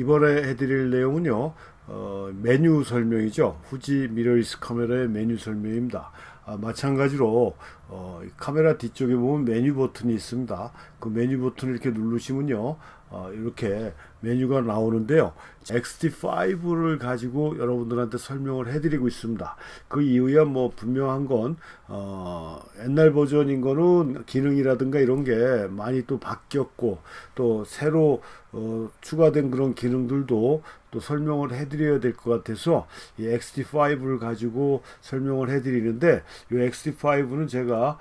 이번에 해드릴 내용은요, 메뉴 설명이죠. 후지 미러리스 카메라의 메뉴 설명입니다. 마찬가지로 카메라 뒤쪽에 보면 메뉴 버튼이 있습니다. 그 메뉴 버튼을 이렇게 누르시면요, 이렇게 메뉴가 나오는데요. XT5를 가지고 여러분들한테 설명을 해드리고 있습니다. 그 이유야 뭐 분명한 건 옛날 버전인 거는 기능이라든가 이런 게 많이 또 바뀌었고, 또 새로 추가된 그런 기능들도 또 설명을 해드려야 될 것 같아서 이 XT5를 가지고 설명을 해드리는데, 이 XT5는 제가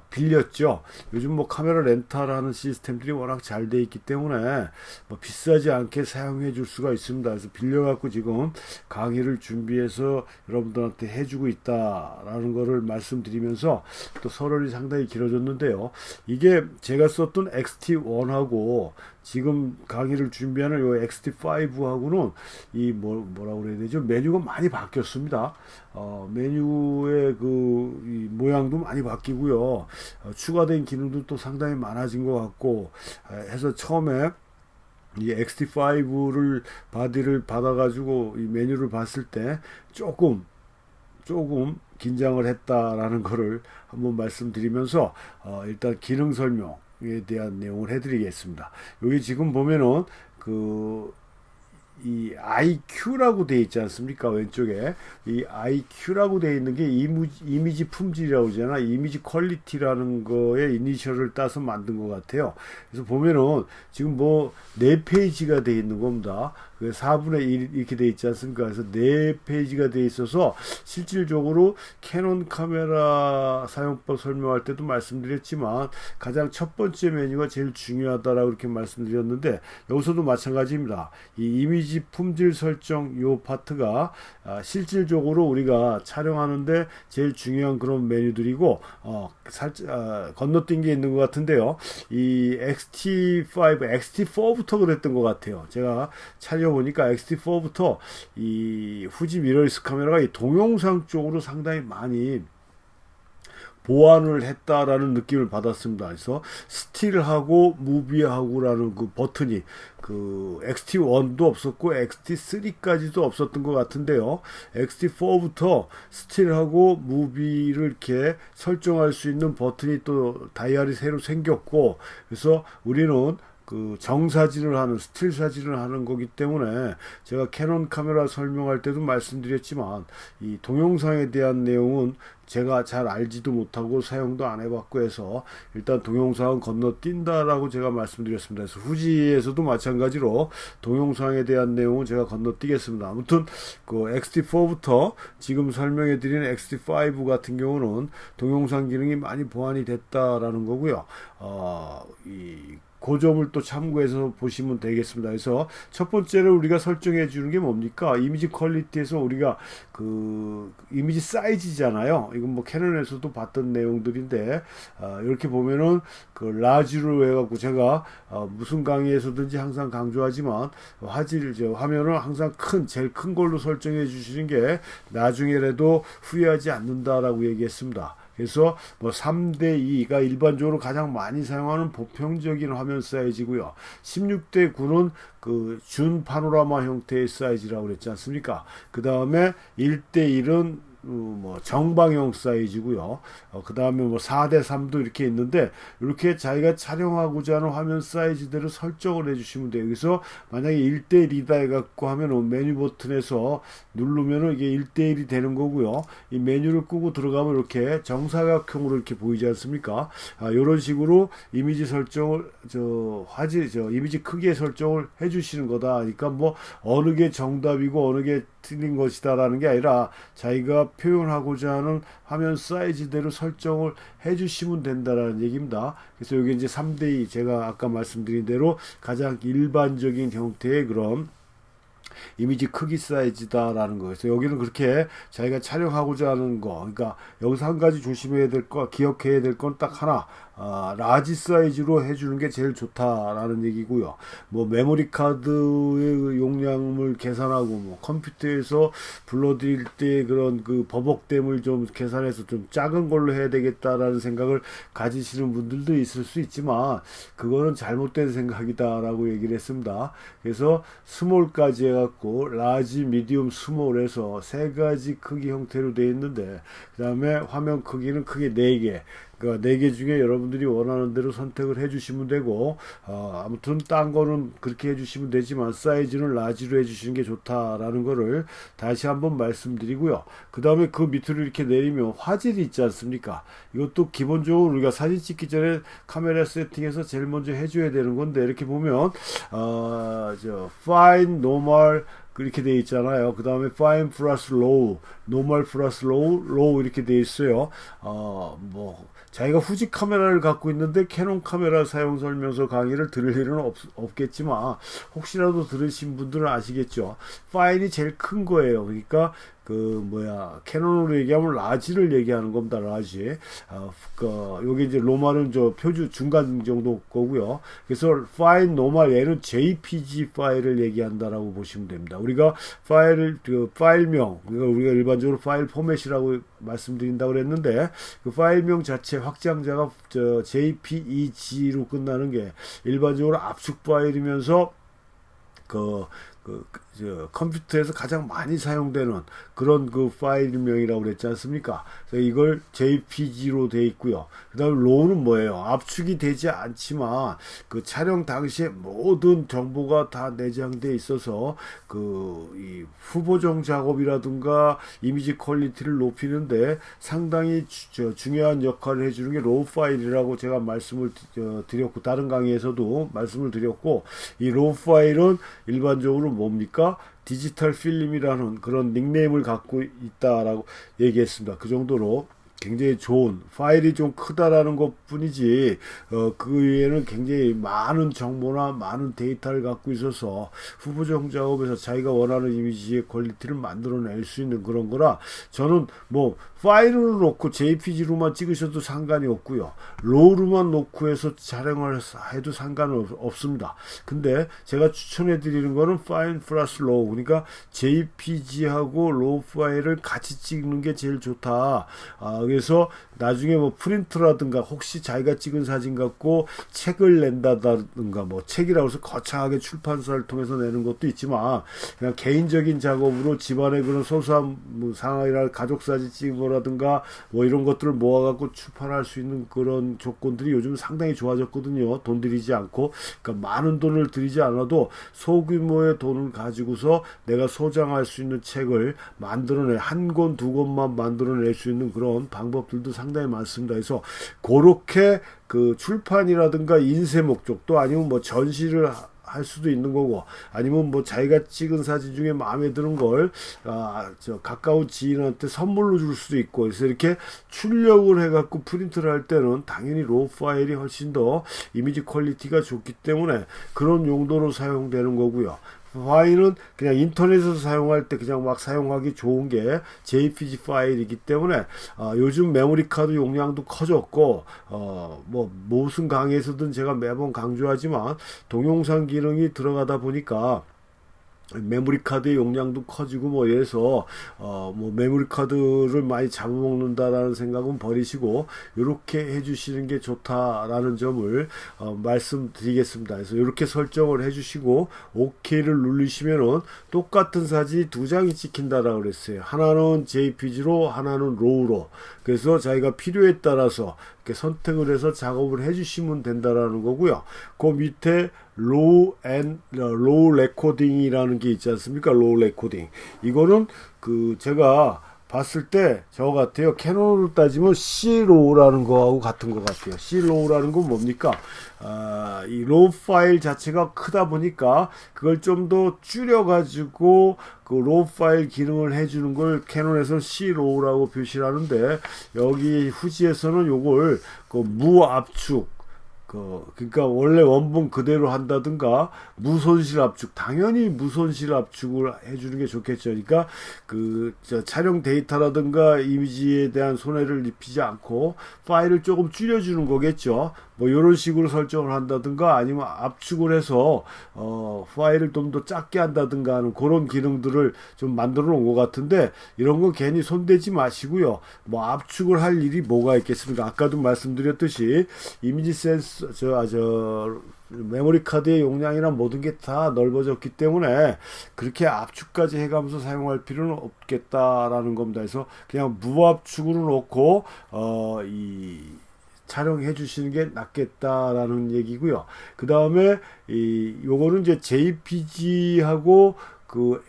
빌렸죠. 요즘 뭐 카메라 렌탈하는 시스템들이 워낙 잘 돼 있기 때문에 뭐 비싸지 않게 사용해 줄 수가 있습니다. 그래서 빌려갖고 지금 강의를 준비해서 여러분들한테 해주고 있다라는 거를 말씀드리면서, 또 서론이 상당히 길어졌는데요. 이게 제가 썼던 XT1하고 지금 강의를 준비하는 요 XT5하고는 이 뭐라고 그래야 되죠? 메뉴가 많이 바뀌었습니다. 메뉴의 이 모양도 많이 바뀌고요. 추가된 기능도 또 상당히 많아진 것 같고 해서, 처음에 이 XT5를 바디를 받아가지고 이 메뉴를 봤을 때 조금 긴장을 했다라는 거를 한번 말씀드리면서, 일단 기능 설명에 대한 내용을 해드리겠습니다. 여기 지금 보면은 이 IQ라고 되어 있지 않습니까? 왼쪽에 이 IQ라고 되어 있는 게 이미지 품질이라고 하잖아. 이미지 퀄리티라는 거에 이니셜을 따서 만든 것 같아요. 그래서 보면은 지금 뭐 4페이지가 되어 있는 겁니다. 4분의 1 이렇게 되어 있지 않습니까? 그래서 4페이지가 되어 있어서, 실질적으로 캐논 카메라 사용법 설명할 때도 말씀드렸지만 가장 첫 번째 메뉴가 제일 중요하다라고 이렇게 말씀드렸는데, 여기서도 마찬가지입니다. 이 이미지 품질 설정 요 파트가 실질적으로 우리가 촬영하는데 제일 중요한 그런 메뉴들이고, 살짝 건너뛴 게 있는 것 같은데요. 이 XT5, XT4부터 그랬던 것 같아요. 제가 보니까 XT4부터 이 후지 미러리스 카메라가 이 동영상 쪽으로 상당히 많이 보완을 했다라는 느낌을 받았습니다. 그래서 스틸하고 무비하고라는 그 버튼이 XT1도 없었고 XT3까지도 없었던 것 같은데요. XT4부터 스틸하고 무비를 이렇게 설정할 수 있는 버튼이 또 다이얼이 새로 생겼고, 그래서 우리는 정사진을 하는, 스틸 사진을 하는 거기 때문에, 제가 캐논 카메라 설명할 때도 말씀드렸지만 이 동영상에 대한 내용은 제가 잘 알지도 못하고 사용도 안 해봤고 해서 일단 동영상은 건너뛴다라고 제가 말씀드렸습니다. 그래서 후지에서도 마찬가지로 동영상에 대한 내용은 제가 건너뛰겠습니다. 아무튼 XT4부터 지금 설명해 드리는 XT5 같은 경우는 동영상 기능이 많이 보완이 됐다라는 거고요. 그 점을 또 참고해서 보시면 되겠습니다. 그래서 첫 번째로 우리가 설정해 주는 게 뭡니까? 이미지 퀄리티에서 우리가 이미지 사이즈잖아요. 이건 뭐 캐논에서도 봤던 내용들인데, 이렇게 보면은 라지로 해갖고, 제가 무슨 강의에서든지 항상 강조하지만 화면을 항상 제일 큰 걸로 설정해 주시는 게 나중에라도 후회하지 않는다라고 얘기했습니다. 그래서 뭐 3:2가 일반적으로 가장 많이 사용하는 보편적인 화면 사이즈고요. 16:9는 준 파노라마 형태의 사이즈라고 그랬지 않습니까? 그 다음에 1:1은 뭐 정방형 사이즈고요. 그 다음에 뭐 4:3도 이렇게 있는데, 이렇게 자기가 촬영하고자 하는 화면 사이즈대로 설정을 해주시면 돼요. 그래서 만약에 1:1이다 해갖고 하면은 메뉴 버튼에서 누르면은 이게 1:1이 되는 거고요. 이 메뉴를 끄고 들어가면 이렇게 정사각형으로 이렇게 보이지 않습니까? 이런 식으로 이미지 설정을 이미지 크기의 설정을 해주시는 거다. 그러니까 뭐 어느 게 정답이고 어느 게 틀린 것이다라는 게 아니라 자기가 표현하고자 하는 화면 사이즈대로 설정을 해주시면 된다라는 얘기입니다. 그래서 여기 이제 3:2, 제가 아까 말씀드린 대로 가장 일반적인 형태의 그런 이미지 크기 사이즈다라는 거. 그래서 여기는 그렇게 자기가 촬영하고자 하는 거, 그러니까 여기서 한 가지 조심해야 될 거, 기억해야 될 건 딱 하나, 라지 사이즈로 해주는 게 제일 좋다라는 얘기고요. 뭐 메모리 카드의 용량을 계산하고 뭐 컴퓨터에서 불러드릴 때 그런 그 버벅댐을 좀 계산해서 좀 작은 걸로 해야 되겠다라는 생각을 가지시는 분들도 있을 수 있지만 그거는 잘못된 생각이다라고 얘기를 했습니다. 그래서 스몰까지 해갖고 라지, 미디움, 스몰에서 세 가지 크기 형태로 되어 있는데 그 다음에 화면 크기는 크게 4개. 그러니까 4개 중에 여러분들이 원하는 대로 선택을 해주시면 되고 아무튼 딴 거는 그렇게 해주시면 되지만 사이즈는 라지로 해주시는 게 좋다라는 거를 다시 한번 말씀드리고요. 그 다음에 그 밑으로 이렇게 내리면 화질이 있지 않습니까? 이것도 기본적으로 우리가 사진 찍기 전에 카메라 세팅에서 제일 먼저 해줘야 되는 건데 이렇게 보면 fine, normal 그렇게 돼 있잖아요. 그 다음에 fine 플러스 low, normal 플러스 low 이렇게 돼 있어요. 뭐 자기가 후지 카메라를 갖고 있는데 캐논 카메라 사용 설명서 강의를 들을 일은 없겠지만 혹시라도 들으신 분들은 아시겠죠. 파일이 제일 큰 거예요. 그러니까 캐논으로 얘기하면 라지를 얘기하는 겁니다. 라지. 요게 이제 로마는 표준 중간 정도 거고요. 그래서 파일 노멀 얘는 JPG 파일을 얘기한다라고 보시면 됩니다. 우리가 파일명, 그러니까 우리가 일반적으로 파일 포맷이라고 말씀드린다고 그랬는데 그 파일명 자체 확장자가 JPEG로 끝나는 게 일반적으로 압축 파일이면서 컴퓨터에서 가장 많이 사용되는 그런 그 파일명이라고 그랬지 않습니까? 그래서 이걸 JPG로 돼 있고요. 그 다음에 로우는 뭐예요? 압축이 되지 않지만 그 촬영 당시에 모든 정보가 다 내장돼 있어서 이 후보정 작업이라든가 이미지 퀄리티를 높이는데 상당히 중요한 역할을 해주는 게 로우 파일이라고 제가 말씀을 드렸고 다른 강의에서도 말씀을 드렸고 이 로우 파일은 일반적으로 뭡니까? 디지털 필름이라는 그런 닉네임을 갖고 있다라고 얘기했습니다. 그 정도로 굉장히 좋은 파일이 좀 크다라는 것 뿐이지 그 외에는 굉장히 많은 정보나 많은 데이터를 갖고 있어서 후보정 작업에서 자기가 원하는 이미지의 퀄리티를 만들어낼 수 있는 그런 거라 저는 뭐 파일을 놓고 JPG로만 찍으셔도 상관이 없고요. 로우로만 놓고 해서 촬영을 해도 상관은 없습니다. 근데 제가 추천해 드리는 거는 파일 플러스 로우, 그러니까 JPG하고 로우 파일을 같이 찍는 게 제일 좋다. 그래서 나중에 뭐 프린트라든가 혹시 자기가 찍은 사진 갖고 책을 낸다든가 뭐 책이라고 해서 거창하게 출판사를 통해서 내는 것도 있지만 그냥 개인적인 작업으로 집안의 그런 소소한 뭐 상황이나 가족 사진 찍은 라든가 뭐 이런 것들을 모아갖고 출판할 수 있는 그런 조건들이 요즘 상당히 좋아졌거든요. 돈 들이지 않고, 그러니까 많은 돈을 들이지 않아도 소규모의 돈을 가지고서 내가 소장할 수 있는 책을 한 권, 두 권만 만들어낼 수 있는 그런 방법들도 상당히 많습니다. 그래서 그렇게 그 출판이라든가 인쇄 목적도 아니면 뭐 전시를 할 수도 있는 거고 아니면 뭐 자기가 찍은 사진 중에 마음에 드는 걸 가까운 지인한테 선물로 줄 수도 있고 그래서 이렇게 출력을 해갖고 프린트를 할 때는 당연히 로우 파일이 훨씬 더 이미지 퀄리티가 좋기 때문에 그런 용도로 사용되는 거고요. 파일은 그냥 인터넷에서 사용할 때 그냥 막 사용하기 좋은 게 JPG 파일이기 때문에 요즘 메모리 카드 용량도 커졌고 뭐 무슨 강의에서든 제가 매번 강조하지만 동영상 기능이 들어가다 보니까 메모리 카드의 용량도 커지고 뭐 이래서 뭐 메모리 카드를 많이 잡아먹는다라는 생각은 버리시고 이렇게 해주시는 게 좋다라는 점을 말씀드리겠습니다. 그래서 이렇게 설정을 해주시고 OK를 누르시면은 똑같은 사진이 두 장이 찍힌다라고 그랬어요. 하나는 JPG로 하나는 로우로. 그래서 자기가 필요에 따라서 이렇게 선택을 해서 작업을 해주시면 된다라는 거고요. 그 밑에 로우 레코딩이라는 게 있지 않습니까? 로우 레코딩. 이거는 제가 봤을 때 저 같아요. 캐논으로 따지면 C로우라는 거하고 같은 것 같아요. C로우라는 건 뭡니까? 이 로우 파일 자체가 크다 보니까 그걸 좀 더 줄여가지고 그 로우 파일 기능을 해주는 걸 캐논에서는 C로우라고 표시를 하는데 여기 후지에서는 요걸 무압축 그러니까 원래 원본 그대로 한다든가 무손실 압축, 당연히 무손실 압축을 해주는 게 좋겠죠. 그러니까 촬영 데이터라든가 이미지에 대한 손해를 입히지 않고 파일을 조금 줄여주는 거겠죠. 뭐 이런 식으로 설정을 한다든가 아니면 압축을 해서 파일을 좀 더 작게 한다든가 하는 그런 기능들을 좀 만들어 놓은 것 같은데, 이런 건 괜히 손대지 마시고요. 뭐 압축을 할 일이 뭐가 있겠습니까? 아까도 말씀드렸듯이 이미지 센서 메모리 카드의 용량이나 모든 게 다 넓어졌기 때문에 그렇게 압축까지 해가면서 사용할 필요는 없겠다라는 겁니다. 그래서 그냥 무압축으로 놓고 촬영해 주시는 게 낫겠다라는 얘기고요. 그 다음에 요거는 이제 JPG하고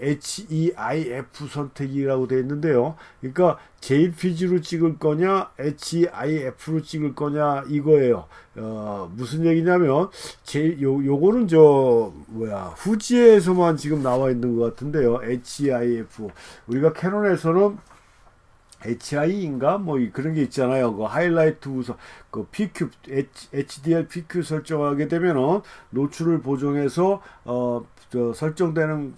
HEIF 선택이라고 되어 있는데요. 그러니까 JPG로 찍을 거냐, HEIF로 찍을 거냐 이거예요. 무슨 얘기냐면 요거는 후지에서만 지금 나와 있는 것 같은데요. HEIF. 우리가 캐논에서는 HI인가 뭐 그런 게 있잖아요. 하이라이트 우선 PQ HDR PQ 설정하게 되면은 노출을 보정해서 설정되는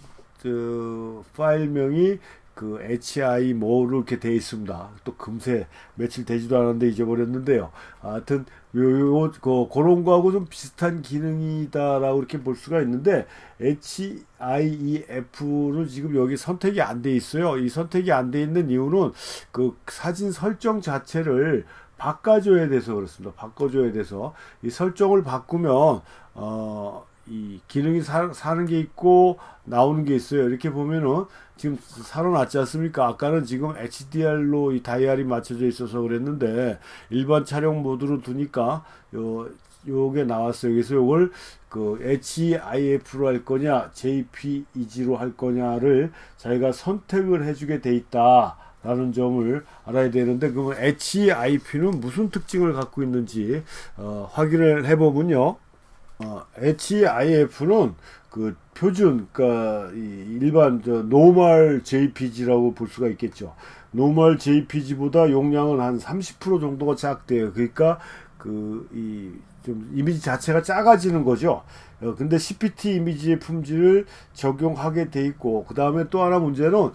파일명이 HI 뭐로 이렇게 되어 있습니다. 또 금세 며칠 되지도 않았는데 잊어버렸는데요. 하여튼 그런 거하고 좀 비슷한 기능이다라고 이렇게 볼 수가 있는데, HIEF는 지금 여기 선택이 안 돼 있어요. 이 선택이 안 돼 있는 이유는 사진 설정 자체를 바꿔줘야 돼서 그렇습니다. 바꿔줘야 돼서 이 설정을 바꾸면 이 기능이 사는 게 있고 나오는 게 있어요. 이렇게 보면은 지금 살아났지 않습니까? 아까는 지금 HDR로 이 다이얼이 맞춰져 있어서 그랬는데 일반 촬영 모드로 두니까 요게 나왔어요. 그래서 요걸 HEIF로 할 거냐 JPEG로 할 거냐를 자기가 선택을 해주게 돼 있다 라는 점을 알아야 되는데, 그러면 HEIP는 무슨 특징을 갖고 있는지 확인을 해보면요. HEIF는 표준, 일반 노멀 JPG라고 볼 수가 있겠죠. 노멀 JPG보다 용량은 한 30% 정도가 작대요. 그러니까 좀 이미지 자체가 작아지는 거죠. 근데 CPT 이미지의 품질을 적용하게 돼 있고, 그 다음에 또 하나 문제는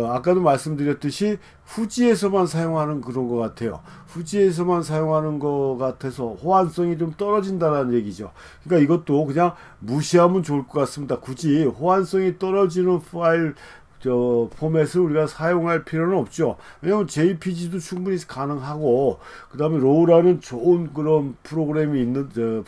아까도 말씀드렸듯이 후지에서만 사용하는 그런 것 같아요. 후지에서만 사용하는 것 같아서 호환성이 좀 떨어진다는 얘기죠. 그러니까 이것도 그냥 무시하면 좋을 것 같습니다. 굳이 호환성이 떨어지는 파일 포맷을 우리가 사용할 필요는 없죠. 왜냐면 JPG도 충분히 가능하고, 그 다음에 로우라는 좋은 그런 프로그램이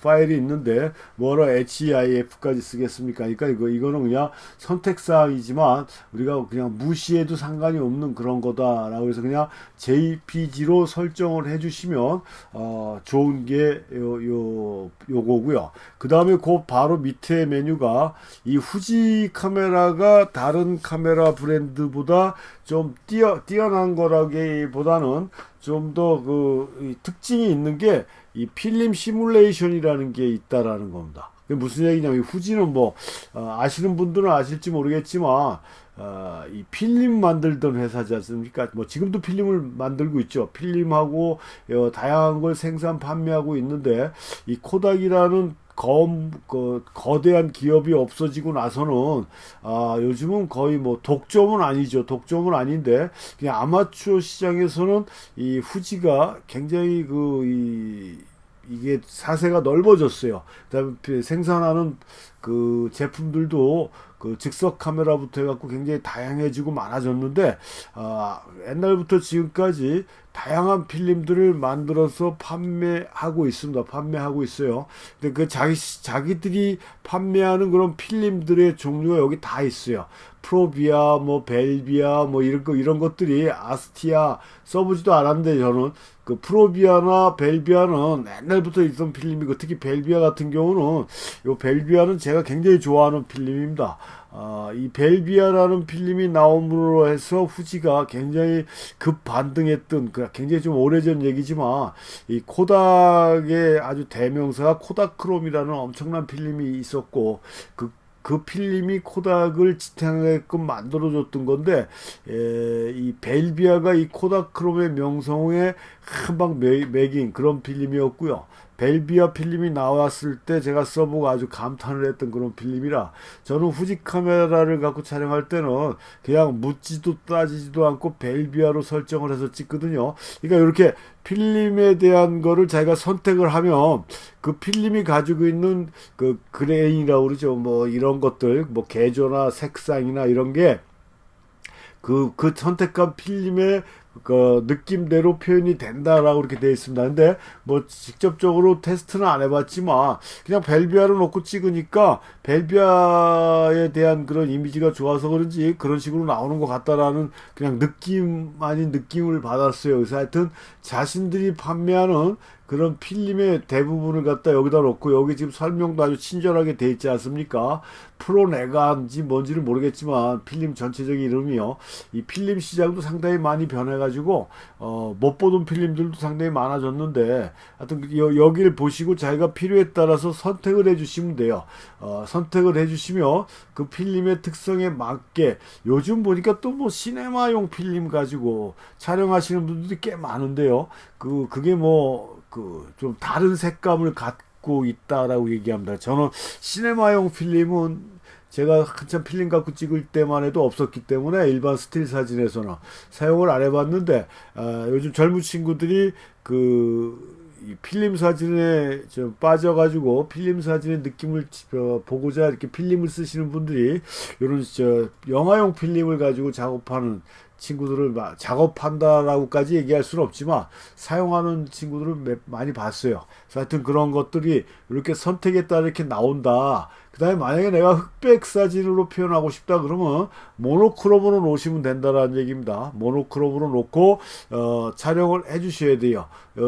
파일이 있는데 뭐라 HEIF까지 쓰겠습니까? 그러니까 이거는 그냥 선택사항이지만 우리가 그냥 무시해도 상관이 없는 그런 거다라고 해서 그냥 JPG로 설정을 해주시면 좋은 게 요거고요. 그 다음에 바로 밑에 메뉴가 이 후지 카메라가 다른 카메라 브랜드보다 좀 뛰어난 거라기보다는 좀 더 특징이 있는 게 이 필름 시뮬레이션이라는 게 있다라는 겁니다. 무슨 얘기냐면 후지는 아시는 분들은 아실지 모르겠지만 이 필름 만들던 회사지 않습니까? 지금도 필름을 만들고 있죠. 필름하고 다양한 걸 생산 판매하고 있는데, 이 코닥이라는 거대한 기업이 없어지고 나서는 요즘은 거의 독점은 아니죠. 독점은 아닌데 그냥 아마추어 시장에서는 이 후지가 굉장히 이게 사세가 넓어졌어요. 그다음에 생산하는 제품들도 즉석 카메라부터 해갖고 굉장히 다양해지고 많아졌는데, 옛날부터 지금까지 다양한 필름들을 만들어서 판매하고 있습니다. 판매하고 있어요. 근데 자기들이 판매하는 그런 필름들의 종류가 여기 다 있어요. 프로비아, 벨비아, 이런 것들이 아스티아 써보지도 않았는데, 저는 프로비아나 벨비아는 옛날부터 있던 필름이고, 특히 벨비아 같은 경우는, 벨비아는 제가 굉장히 좋아하는 필름입니다. 이 벨비아라는 필름이 나옴으로 해서 후지가 굉장히 급반등했던, 굉장히 좀 오래전 얘기지만, 이 코닥의 아주 대명사가 코닥크롬이라는 엄청난 필름이 있었고, 그 필름이 코닥을 지탱하게끔 만들어줬던 건데, 이 벨비아가 이 코닥크롬의 명성에 한방 매긴 그런 필름이었고요. 벨비아 필름이 나왔을 때 제가 써보고 아주 감탄을 했던 그런 필름이라, 저는 후지 카메라를 갖고 촬영할 때는 그냥 묻지도 따지지도 않고 벨비아로 설정을 해서 찍거든요. 그러니까 이렇게 필름에 대한 거를 자기가 선택을 하면 그 필름이 가지고 있는 그 그레인이라고 그러죠. 뭐 이런 것들, 뭐 개조나 색상이나 이런 게 그 선택한 필름의 그 느낌대로 표현이 된다라고 이렇게 되어 있습니다. 근데 뭐 직접적으로 테스트는 안 해봤지만 그냥 벨비아로 놓고 찍으니까 벨비아에 대한 그런 이미지가 좋아서 그런지 그런 식으로 나오는 것 같다라는 그냥 느낌 아닌 느낌을 받았어요. 그래서 하여튼 자신들이 판매하는 그런 필름의 대부분을 갖다 여기다 놓고, 여기 지금 설명도 아주 친절하게 돼 있지 않습니까? 프로네가인지 뭔지를 모르겠지만 필름 전체적인 이름이요. 이 필름 시장도 상당히 많이 변해가지고 못 보던 필름들도 상당히 많아졌는데, 하여튼 여기를 보시고 자기가 필요에 따라서 선택을 해주시면 돼요. 선택을 해주시면 그 필름의 특성에 맞게, 요즘 보니까 또 뭐 시네마용 필름 가지고 촬영하시는 분들이 꽤 많은데요. 그게 뭐 좀 다른 색감을 갖고 있다라고 얘기합니다. 저는 시네마용 필름은 제가 한참 필름 갖고 찍을 때만 해도 없었기 때문에 일반 스틸 사진에서는 사용을 안 해봤는데, 요즘 젊은 친구들이 이 필름 사진에 좀 빠져가지고 필름 사진의 느낌을 보고자 이렇게 필름을 쓰시는 분들이 이런 영화용 필름을 가지고 작업하는 친구들을 작업한다라고까지 얘기할 수는 없지만 사용하는 친구들을 많이 봤어요. 그래서 하여튼 그런 것들이 이렇게 선택에 따라 이렇게 나온다. 그 다음에 만약에 내가 흑백 사진으로 표현하고 싶다 그러면 모노크롬으로 놓으시면 된다라는 얘기입니다. 모노크롬으로 놓고 촬영을 해 주셔야 돼요.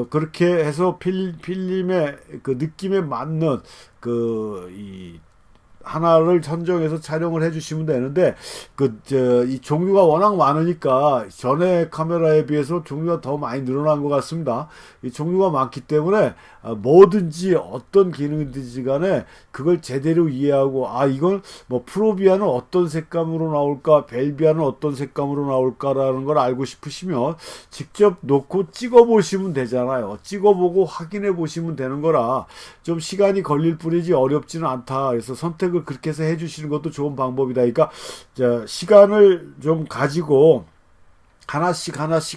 그렇게 해서 필름의 그 느낌에 맞는 이 하나를 선정해서 촬영을 해주시면 되는데, 이 종류가 워낙 많으니까 전에 카메라에 비해서 종류가 더 많이 늘어난 것 같습니다. 이 종류가 많기 때문에 뭐든지 어떤 기능이든지 간에 그걸 제대로 이해하고, 이건 뭐 프로비아는 어떤 색감으로 나올까, 벨비아는 어떤 색감으로 나올까라는 걸 알고 싶으시면 직접 놓고 찍어보시면 되잖아요. 찍어보고 확인해 보시면 되는 거라 좀 시간이 걸릴 뿐이지 어렵지는 않다. 그래서 선택을 그렇게 해서 해주시는 것도 좋은 방법이다. 그러니까 시간을 좀 가지고 하나씩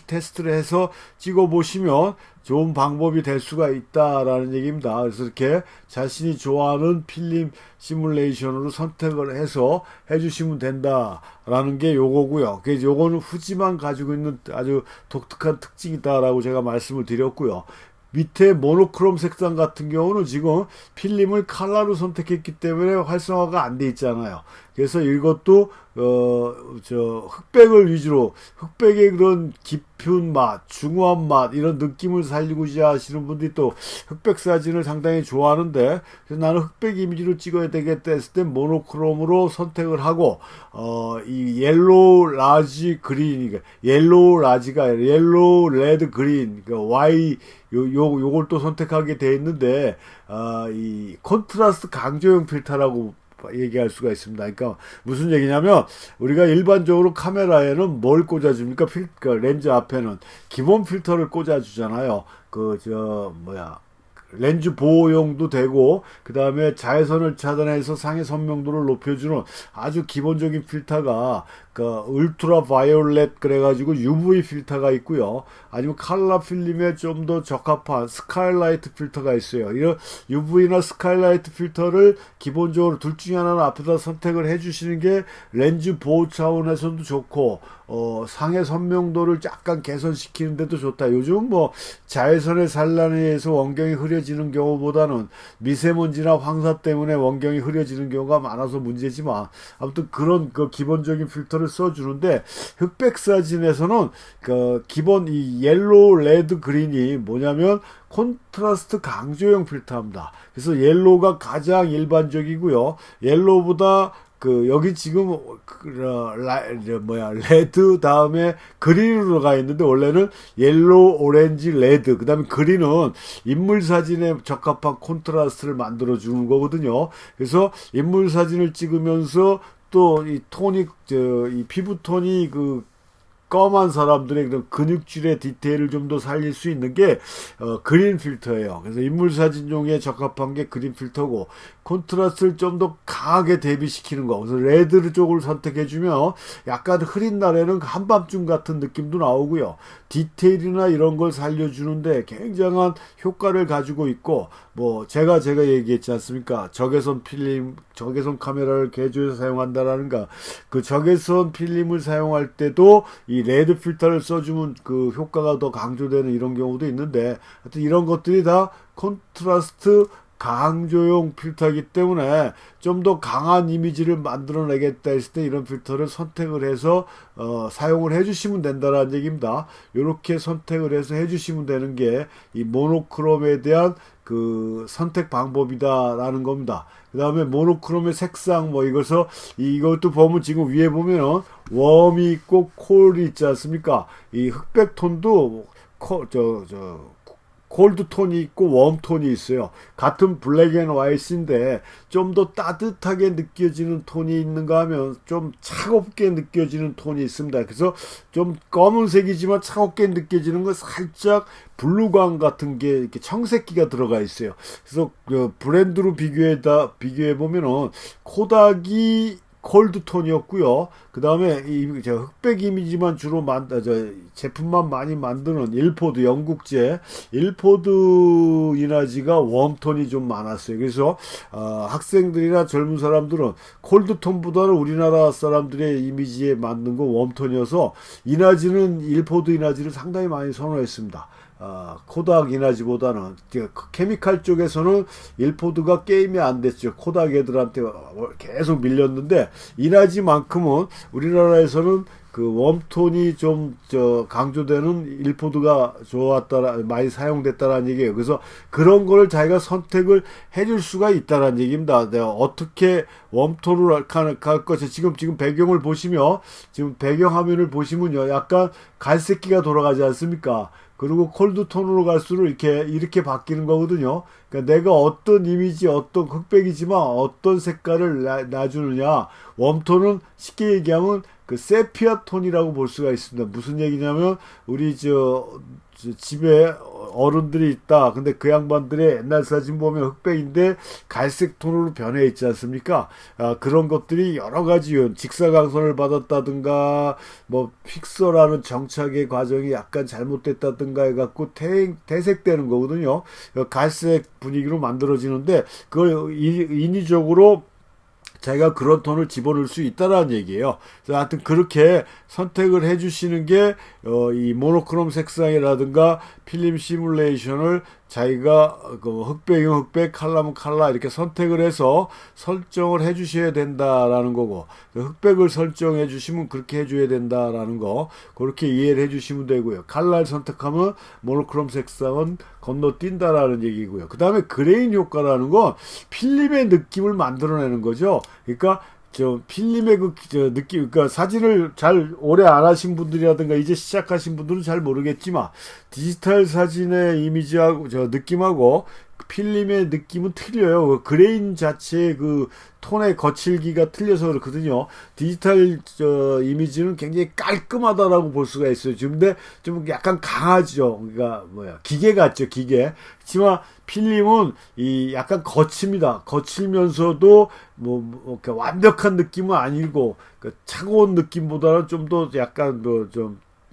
테스트를 해서 찍어보시면 좋은 방법이 될 수가 있다라는 얘기입니다. 그래서 이렇게 자신이 좋아하는 필름 시뮬레이션으로 선택을 해서 해주시면 된다라는 게 요거고요. 그래서 요거는 후지만 가지고 있는 아주 독특한 특징이다라고 제가 말씀을 드렸고요. 밑에 모노크롬 색상 같은 경우는 지금 필름을 컬러로 선택했기 때문에 활성화가 안 돼 있잖아요. 그래서 이것도 흑백을 위주로, 흑백의 그런 깊은 맛, 중후한 맛, 이런 느낌을 살리고자 하시는 분들이 또 흑백 사진을 상당히 좋아하는데, 그래서 나는 흑백 이미지로 찍어야 되겠다 했을 때 모노크롬으로 선택을 하고, 이 옐로우 라지 그린, 옐로우 라지가 아니라 옐로우 레드 그린, Y, 요걸 또 선택하게 돼 있는데, 이 콘트라스트 강조형 필터라고 얘기할 수가 있습니다. 그러니까 무슨 얘기냐면, 우리가 일반적으로 카메라에는 뭘 꽂아줍니까? 렌즈 앞에는 기본 필터를 꽂아주잖아요. 렌즈 보호용도 되고, 그 다음에 자외선을 차단해서 상의 선명도를 높여주는 아주 기본적인 필터가 울트라 바이올렛 그래가지고 UV 필터가 있고요. 아니면 칼라 필름에 좀 더 적합한 스카이라이트 필터가 있어요. 이런 UV나 스카이라이트 필터를 기본적으로 둘 중에 하나는 앞에다 선택을 해주시는 게 렌즈 보호 차원에서도 좋고, 상의 선명도를 약간 개선시키는 데도 좋다. 요즘 뭐 자외선의 산란에 의해서 원경이 흐려지는 경우보다는 미세먼지나 황사 때문에 원경이 흐려지는 경우가 많아서 문제지만, 아무튼 그런 기본적인 필터를 써주는데, 흑백 사진에서는 기본 이 옐로우 레드 그린이 뭐냐면 콘트라스트 강조형 필터입니다. 그래서 옐로우가 가장 일반적이고요. 옐로우보다 여기 지금 레드 다음에 그린으로 가 있는데, 원래는 옐로우, 오렌지, 레드, 그 다음에 그린은 인물 사진에 적합한 콘트라스트를 만들어 주는 거거든요. 그래서 인물 사진을 찍으면서 또 이 톤이, 이 피부 톤이 검한 사람들의 그런 근육질의 디테일을 좀 더 살릴 수 있는 게 그린 필터예요. 그래서 인물 사진용에 적합한 게 그린 필터고, 콘트라스트를 좀 더 강하게 대비시키는 거. 그래서 레드 쪽을 선택해주면 약간 흐린 날에는 한밤중 같은 느낌도 나오고요. 디테일이나 이런 걸 살려주는데 굉장한 효과를 가지고 있고, 뭐 제가 얘기했지 않습니까? 적외선 필름, 적외선 카메라를 개조해서 사용한다라는가. 그 적외선 필름을 사용할 때도 이 레드 필터를 써주면 그 효과가 더 강조되는 이런 경우도 있는데, 하여튼 이런 것들이 다 콘트라스트 강조용 필터이기 때문에 좀 더 강한 이미지를 만들어내겠다 했을 때 이런 필터를 선택을 해서 사용을 해주시면 된다는 얘기입니다. 이렇게 선택을 해서 해주시면 되는 게 이 모노크롬에 대한 그 선택 방법이다라는 겁니다. 그 다음에 모노크롬의 색상 뭐 이것도 보면 지금 위에 보면은 웜이 있고 콜이 있지 않습니까? 이 흑백 톤도 콜드 톤이 있고 웜 톤이 있어요. 같은 블랙 앤 화이트인데 좀 더 따뜻하게 느껴지는 톤이 있는가 하면 좀 차갑게 느껴지는 톤이 있습니다. 그래서 좀 검은색이지만 차갑게 느껴지는 건 살짝 블루광 같은 게 이렇게 청색기가 들어가 있어요. 그래서 그 브랜드로 비교해 보면은 코닥이 콜드 톤이었고요. 그 다음에 이 흑백 이미지만 주로 제품만 많이 만드는 일포드, 영국제 일포드 이나지가 웜톤이 좀 많았어요. 그래서 학생들이나 젊은 사람들은 콜드 톤보다는 우리나라 사람들의 이미지에 맞는 거 웜톤이어서 이나지는 일포드 이나지를 상당히 많이 선호했습니다. 코닥 이나지보다는 케미칼 쪽에서는 일포드가 게임이 안 됐죠. 코닥 애들한테 계속 밀렸는데 이나지만큼은 우리나라에서는 그 웜톤이 좀 강조되는 일포드가 많이 사용됐다라는 얘기예요. 그래서 그런 거를 자기가 선택을 해줄 수가 있다라는 얘기입니다. 내가 어떻게 웜톤을 갈 것이 지금 배경을 보시면 지금 배경 화면을 보시면요, 약간 갈색기가 돌아가지 않습니까? 그리고 콜드 톤으로 갈수록 이렇게 바뀌는 거거든요. 그러니까 내가 어떤 이미지, 어떤 흑백이지만 어떤 색깔을 놔주느냐. 웜톤은 쉽게 얘기하면 그 세피아 톤이라고 볼 수가 있습니다. 무슨 얘기냐면 우리 집에 어른들이 있다. 근데 그 양반들의 옛날 사진 보면 흑백인데 갈색 톤으로 변해 있지 않습니까? 그런 것들이 여러 가지 직사광선을 받았다든가 뭐 픽서라는 정착의 과정이 약간 잘못됐다든가 해갖고 퇴색되는 거거든요. 갈색 분위기로 만들어지는데 그걸 인위적으로 자기가 그런 톤을 집어넣을 수 있다라는 얘기예요. 그래서 하여튼 그렇게 선택을 해주시는 게 이 모노크롬 색상이라든가 필름 시뮬레이션을 자기가 그 흑백이면 흑백, 칼라면 칼라 이렇게 선택을 해서 설정을 해주셔야 된다라는 거고, 흑백을 설정해 주시면 그렇게 해줘야 된다라는 거, 그렇게 이해를 해주시면 되고요. 칼라를 선택하면 모노크롬 색상은 건너뛴다라는 얘기고요. 그 다음에 그레인 효과라는 건 필름의 느낌을 만들어내는 거죠. 그러니까 필름의 느낌, 그러니까 사진을 잘 오래 안 하신 분들이라든가 이제 시작하신 분들은 잘 모르겠지만 디지털 사진의 이미지하고 느낌하고 필름의 느낌은 틀려요. 그레인 자체의 그 톤의 거칠기가 틀려서 그렇거든요. 디지털 이미지는 굉장히 깔끔하다라고 볼 수가 있어요. 근데 좀 약간 강하죠. 그러니까 기계 같죠, 기계. 하지만 필름은 이 약간 거칩니다. 거칠면서도 완벽한 느낌은 아니고 차가운 느낌보다는 좀 더 약간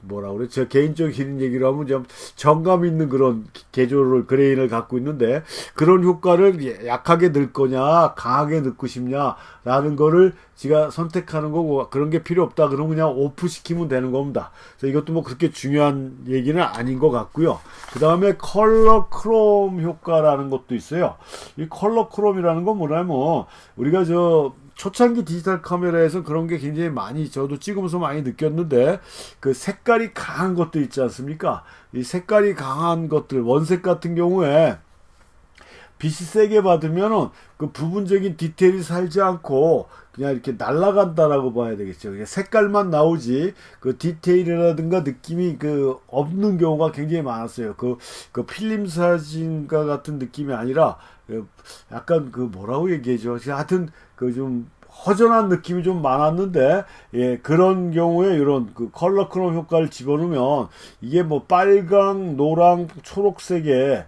뭐라 그래? 제 개인적인 얘기를 하면 좀 정감 있는 그런 그레인을 갖고 있는데, 그런 효과를 약하게 넣을 거냐, 강하게 넣고 싶냐라는 거를 제가 선택하는 거고, 그런 게 필요 없다 그러면 그냥 오프 시키면 되는 겁니다. 그래서 이것도 그렇게 중요한 얘기는 아닌 것 같고요. 그 다음에 컬러 크롬 효과라는 것도 있어요. 이 컬러 크롬이라는 건 뭐냐면, 우리가 초창기 디지털 카메라에서 그런 게 굉장히 많이 저도 찍으면서 많이 느꼈는데, 그 색깔이 강한 것들 있지 않습니까? 이 색깔이 강한 것들, 원색 같은 경우에 빛이 세게 받으면은 그 부분적인 디테일이 살지 않고 그냥 이렇게 날아간다라고 봐야 되겠죠. 그냥 색깔만 나오지 그 디테일이라든가 느낌이 없는 경우가 굉장히 많았어요. 그 필름 사진과 같은 느낌이 아니라 약간 뭐라고 얘기하죠. 하여튼 좀 허전한 느낌이 좀 많았는데, 예, 그런 경우에 이런 그 컬러 크롬 효과를 집어넣으면 이게 뭐 빨강, 노랑, 초록색에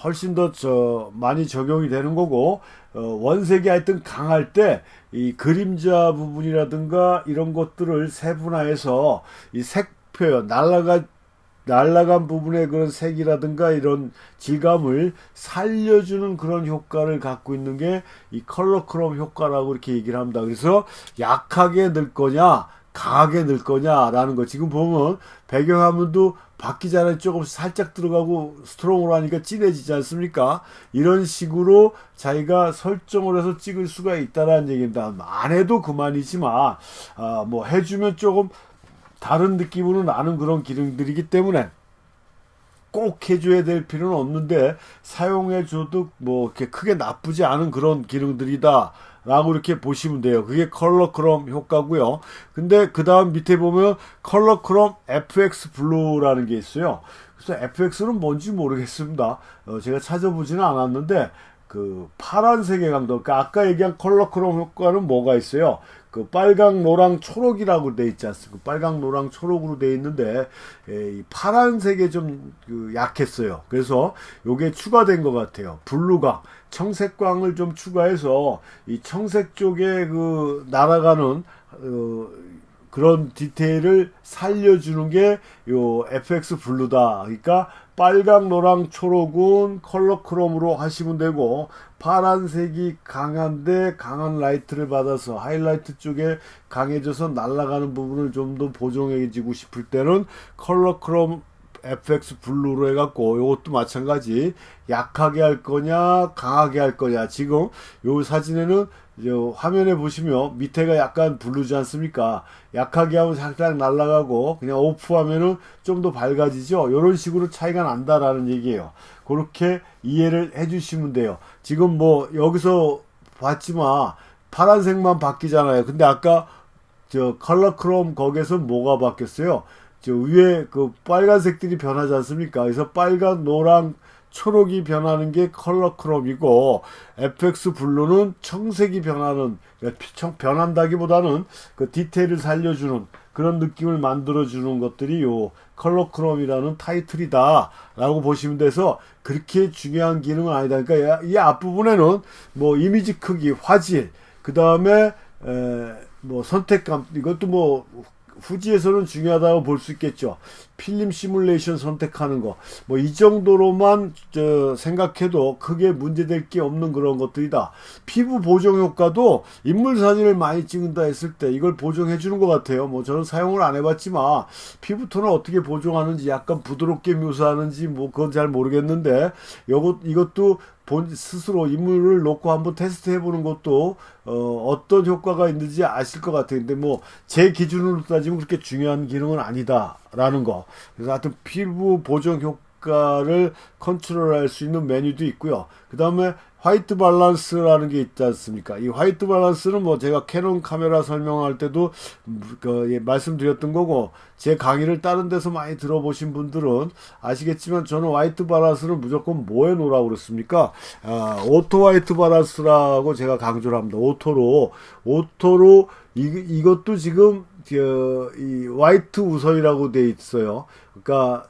훨씬 더 많이 적용이 되는 거고, 원색이 하여튼 강할 때 이 그림자 부분이라든가 이런 것들을 세분화해서 이 색 표현, 날라간 부분의 그런 색이라든가 이런 질감을 살려주는 그런 효과를 갖고 있는 게 이 컬러 크롬 효과라고 이렇게 얘기를 합니다. 그래서 약하게 넣을 거냐, 강하게 넣을 거냐라는 거. 지금 보면 배경화면도 바뀌잖아요. 조금 살짝 들어가고 스트롱으로 하니까 진해지지 않습니까? 이런 식으로 자기가 설정을 해서 찍을 수가 있다라는 얘기입니다. 안 해도 그만이지만, 뭐 해주면 조금 다른 느낌으로 나는 그런 기능들이기 때문에 꼭 해줘야 될 필요는 없는데 사용해줘도 뭐 이렇게 크게 나쁘지 않은 그런 기능들이다 라고 이렇게 보시면 돼요. 그게 컬러 크롬 효과고요. 근데 그 다음 밑에 보면 컬러 크롬 FX 블루라는 게 있어요. 그래서 FX는 뭔지 모르겠습니다. 제가 찾아보지는 않았는데 그 파란색의 강도, 그러니까 아까 얘기한 컬러 크롬 효과는 뭐가 있어요? 그 빨강, 노랑, 초록이라고 돼 있지 않습니까? 빨강, 노랑, 초록으로 돼 있는데 이 파란색에 좀 약했어요. 그래서 요게 추가된 것 같아요. 블루광, 청색광을 좀 추가해서 이 청색 쪽에 그 날아가는 그런 디테일을 살려주는 게 요 FX 블루다. 그러니까 빨강, 노랑, 초록은 컬러 크롬으로 하시면 되고, 파란색이 강한데 강한 라이트를 받아서 하이라이트 쪽에 강해져서 날아가는 부분을 좀 더 보정해지고 싶을 때는 컬러 크롬 FX 블루로 해갖고, 요것도 마찬가지 약하게 할 거냐 강하게 할 거냐. 지금 요 사진에는 화면에 보시면 밑에가 약간 블루지 않습니까? 약하게 하면 살짝 날아가고 그냥 오프하면은 좀 더 밝아지죠. 이런 식으로 차이가 난다라는 얘기예요. 그렇게 이해를 해주시면 돼요. 지금 뭐 여기서 봤지만 파란색만 바뀌잖아요. 근데 아까 저 컬러 크롬 거기에서 뭐가 바뀌었어요? 저 위에 그 빨간색들이 변하지 않습니까? 그래서 빨간, 노랑, 초록이 변하는 게 컬러 크롬이고, FX 블루는 청색이 변하는, 변한다기보다는 그 디테일을 살려주는 그런 느낌을 만들어주는 것들이 요 컬러 크롬이라는 타이틀이다 라고 보시면 돼서 그렇게 중요한 기능은 아니다. 그러니까 이 앞부분에는 뭐 이미지 크기, 화질, 그 다음에 뭐 선택감, 이것도 뭐 후지에서는 중요하다고 볼 수 있겠죠. 필름 시뮬레이션 선택하는 거, 뭐 이 정도로만 생각해도 크게 문제될 게 없는 그런 것들이다. 피부 보정 효과도 인물 사진을 많이 찍는다 했을 때 이걸 보정해 주는 것 같아요. 뭐 저는 사용을 안 해봤지만 피부톤을 어떻게 보정하는지, 약간 부드럽게 묘사하는지 뭐 그건 잘 모르겠는데, 이것도 스스로 인물을 놓고 한번 테스트 해보는 것도 어떤 효과가 있는지 아실 것 같아요. 근데 뭐 제 기준으로 따지면 그렇게 중요한 기능은 아니다라는 거. 그래서 하여튼 피부 보정 효과를 컨트롤할 수 있는 메뉴도 있고요. 그 다음에 화이트 밸런스라는 게 있지 않습니까? 이 화이트 밸런스는 뭐 제가 캐논 카메라 설명할 때도 말씀드렸던 거고, 제 강의를 다른 데서 많이 들어보신 분들은 아시겠지만 저는 화이트 밸런스는 무조건 뭐에 놓으라고 그랬습니까? 오토 화이트 밸런스라고 제가 강조를 합니다. 오토로 이것도 지금 이 화이트 우선이라고 돼 있어요. 그러니까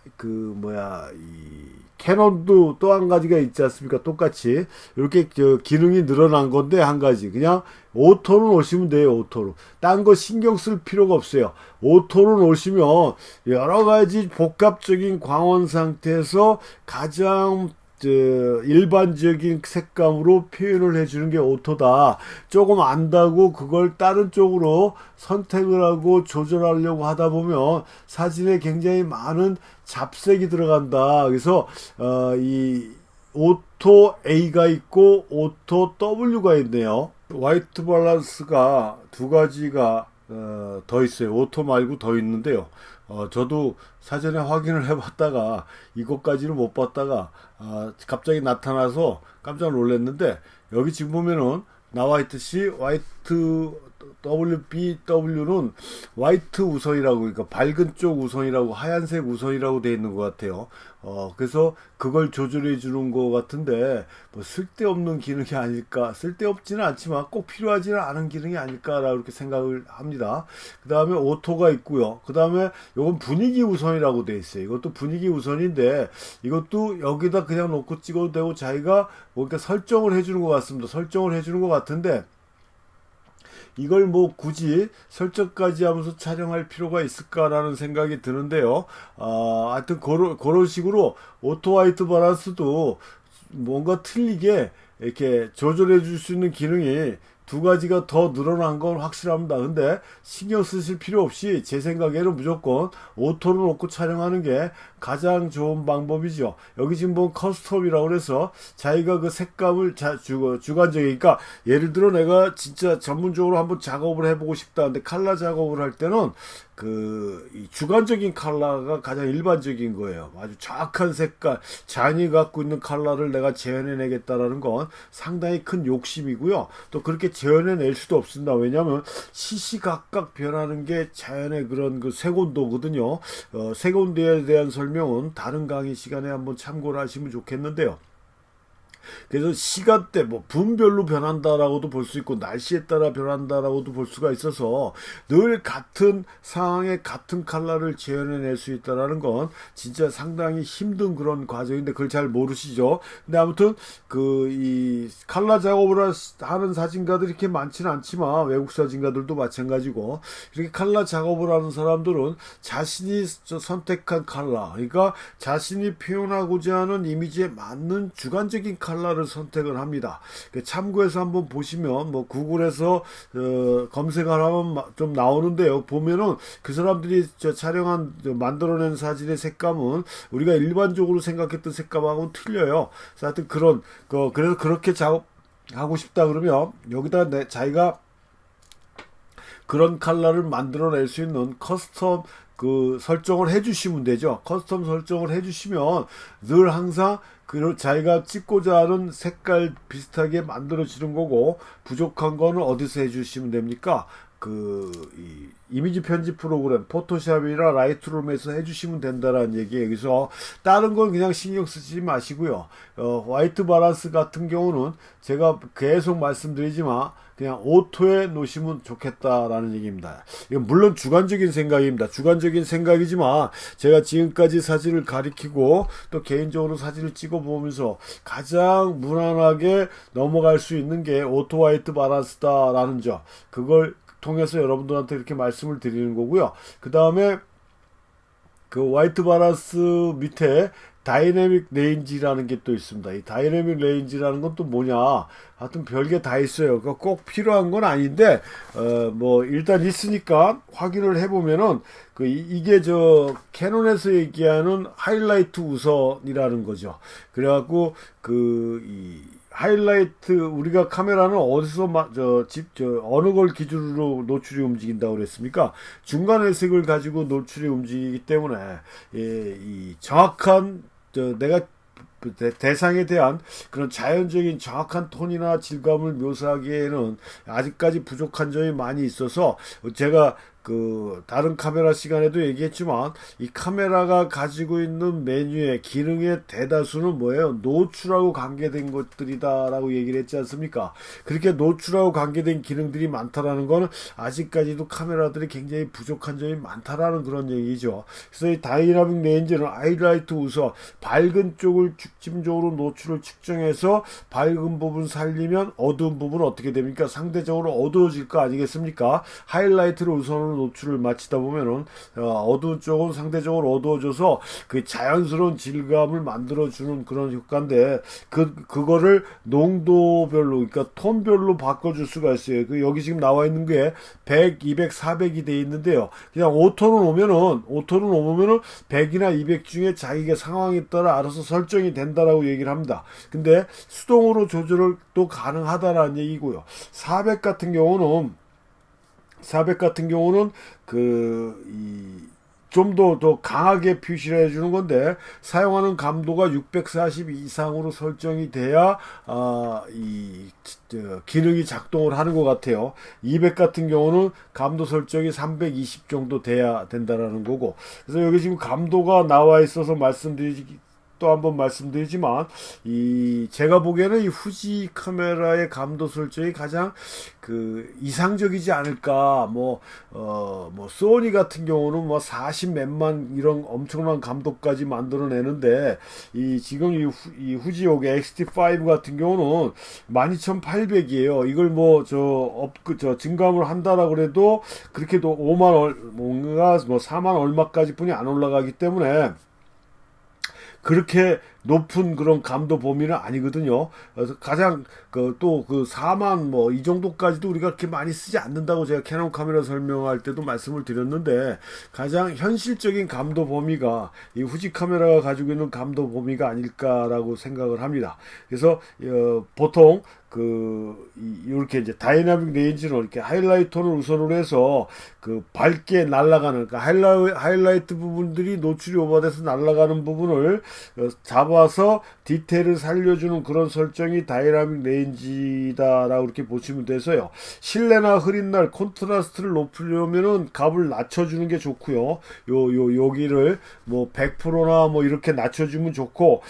이 캐논도 또 한 가지가 있지 않습니까? 똑같이 이렇게 기능이 늘어난 건데, 한 가지 그냥 오토로 놓으시면 돼요. 오토로 딴 거 신경 쓸 필요가 없어요. 오토로 놓으시면 여러 가지 복합적인 광원 상태에서 가장 일반적인 색감으로 표현을 해주는 게 오토다. 조금 안다고 그걸 다른 쪽으로 선택을 하고 조절하려고 하다 보면 사진에 굉장히 많은 잡색이 들어간다. 그래서 이 오토 A가 있고 오토 W가 있네요. 화이트 밸런스가 두 가지가 더 있어요. 오토 말고 더 있는데요. 저도 사전에 확인을 해봤다가 이것까지는 못 봤다가 갑자기 나타나서 깜짝 놀랐는데, 여기 지금 보면은 나와 있듯이 화이트 WBW는 화이트 우선이라고, 그러니까 밝은 쪽 우선이라고, 하얀색 우선이라고 되어 있는 것 같아요. 그래서 그걸 조절해 주는 것 같은데, 뭐 쓸데없는 기능이 아닐까, 쓸데없지는 않지만 꼭 필요하지는 않은 기능이 아닐까라고 이렇게 생각을 합니다. 그 다음에 오토가 있고요. 그 다음에 요건 분위기 우선이라고 되어 있어요. 이것도 분위기 우선인데, 이것도 여기다 그냥 놓고 찍어도 되고, 자기가 뭔가 설정을 해주는 것 같습니다. 설정을 해주는 것 같은데, 이걸 뭐 굳이 설정까지 하면서 촬영할 필요가 있을까라는 생각이 드는데요. 하여튼 그런 식으로 오토 화이트 바란스도 뭔가 틀리게 이렇게 조절해 줄 수 있는 기능이 두 가지가 더 늘어난 건 확실합니다. 근데 신경 쓰실 필요 없이 제 생각에는 무조건 오토로 놓고 촬영하는 게 가장 좋은 방법이죠. 여기 지금 뭐 커스텀이라고 그래서 자기가 그 색감을 주관적이니까, 예를 들어 내가 진짜 전문적으로 한번 작업을 해보고 싶다. 근데 칼라 작업을 할 때는 이 주관적인 컬러가 가장 일반적인 거예요. 아주 정확한 색깔, 잔이 갖고 있는 컬러를 내가 재현해내겠다라는 건 상당히 큰 욕심이고요. 또 그렇게 재현해낼 수도 없습니다. 왜냐하면 시시각각 변하는 게 자연의 그런 그 색온도거든요. 색온도에 대한 설명은 다른 강의 시간에 한번 참고를 하시면 좋겠는데요. 그래서 시간대, 뭐 분별로 변한다라고도 볼 수 있고, 날씨에 따라 변한다라고도 볼 수가 있어서 늘 같은 상황에 같은 컬러를 재현해낼 수 있다라는 건 진짜 상당히 힘든 그런 과정인데, 그걸 잘 모르시죠. 근데 아무튼 이 컬러 작업을 하는 사진가들이 이렇게 많지는 않지만, 외국 사진가들도 마찬가지고, 이렇게 컬러 작업을 하는 사람들은 자신이 선택한 컬러, 그러니까 자신이 표현하고자 하는 이미지에 맞는 주관적인 컬러를 선택을 합니다. 참고해서 한번 보시면, 뭐 구글에서 검색을 하면 좀 나오는데요. 보면은 그 사람들이 촬영한 만들어낸 사진의 색감은 우리가 일반적으로 생각했던 색감하고는 틀려요. 그래서 하여튼 그래서 그렇게 작업하고 싶다 그러면 여기다 자기가 그런 컬러를 만들어낼 수 있는 커스텀 설정을 해주시면 되죠. 커스텀 설정을 해주시면 늘 항상 자기가 찍고자 하는 색깔 비슷하게 만들어지는 거고, 부족한 거는 어디서 해주시면 됩니까? 이 이미지 편집 프로그램 포토샵이나 라이트룸에서 해주시면 된다라는 얘기예요. 그래서 다른 건 그냥 신경 쓰지 마시고요. 화이트 바란스 같은 경우는 제가 계속 말씀드리지만 그냥 오토에 놓으시면 좋겠다라는 얘기입니다. 이건 물론 주관적인 생각입니다. 주관적인 생각이지만 제가 지금까지 사진을 가리키고 또 개인적으로 사진을 찍어보면서 가장 무난하게 넘어갈 수 있는 게 오토 화이트 바란스다라는 점, 그걸 통해서 여러분들한테 이렇게 말씀을 드리는 거고요. 그 다음에 그 화이트 바란스 밑에 다이내믹 레인지라는 게 또 있습니다. 이 다이내믹 레인지라는 건 또 뭐냐? 하여튼 별게 다 있어요. 그러니까 꼭 필요한 건 아닌데, 뭐 일단 있으니까 확인을 해보면은 이게 캐논에서 얘기하는 하이라이트 우선이라는 거죠. 그래갖고 이 하이라이트, 우리가 카메라는 어디서 어느 걸 기준으로 노출이 움직인다고 그랬습니까? 중간 회색을 가지고 노출이 움직이기 때문에, 이 정확한 내가 대상에 대한 그런 자연적인 정확한 톤이나 질감을 묘사하기에는 아직까지 부족한 점이 많이 있어서, 제가 다른 카메라 시간에도 얘기했지만 이 카메라가 가지고 있는 메뉴의 기능의 대다수는 뭐예요? 노출하고 관계된 것들이다라고 얘기를 했지 않습니까? 그렇게 노출하고 관계된 기능들이 많다라는 거는 아직까지도 카메라들이 굉장히 부족한 점이 많다라는 그런 얘기죠. 그래서 이 다이나믹 레인지는 하이라이트 우선, 밝은 쪽을 중심적으로 노출을 측정해서 밝은 부분 살리면 어두운 부분은 어떻게 됩니까? 상대적으로 어두워질 거 아니겠습니까? 하이라이트를 우선으로 노출을 맞추다 보면은 어두운 쪽은 상대적으로 어두워져서 그 자연스러운 질감을 만들어주는 그런 효과인데, 그거를 농도별로, 그러니까 톤별로 바꿔줄 수가 있어요. 여기 지금 나와 있는 게 100, 200, 400이 돼 있는데요. 그냥 오토로 오면은 100이나 200 중에 자기가 상황에 따라 알아서 설정이 된다라고 얘기를 합니다. 근데 수동으로 조절을 또 가능하다라는 얘기고요. 400 같은 경우는 좀 더 강하게 표시를 해주는 건데, 사용하는 감도가 640 이상으로 설정이 돼야 기능이 작동을 하는 것 같아요. 200 같은 경우는 감도 설정이 320 정도 돼야 된다라는 거고, 그래서 여기 지금 감도가 나와 있어서 또 한번 말씀드리지만, 제가 보기에는 이 후지 카메라의 감도 설정이 가장 이상적이지 않을까. 소니 같은 경우는 40 몇만 이런 엄청난 감도까지 만들어내는데, 지금 이 후지 요게 XT5 같은 경우는 12800이에요. 이걸 증감을 한다라고 그래도 그렇게도 5만 뭔가 4만 얼마까지 뿐이 안 올라가기 때문에 그렇게 높은 그런 감도 범위는 아니거든요. 그래서 가장 또 4만 이 정도까지도 우리가 그렇게 많이 쓰지 않는다고 제가 캐논 카메라 설명할 때도 말씀을 드렸는데, 가장 현실적인 감도 범위가 이 후지 카메라가 가지고 있는 감도 범위가 아닐까라고 생각을 합니다. 그래서 보통 이렇게 이제 다이나믹 레인지는 이렇게 하이라이터를 우선으로 해서 밝게 날아가는, 하이라이트 부분들이 노출이 오버돼서 날아가는 부분을 잡아서 디테일을 살려주는 그런 설정이 다이나믹 레인지다라고 이렇게 보시면 돼서요. 실내나 흐린 날 콘트라스트를 높이려면은 값을 낮춰주는 게 좋고요. 여기를 100%나 이렇게 낮춰주면 좋고,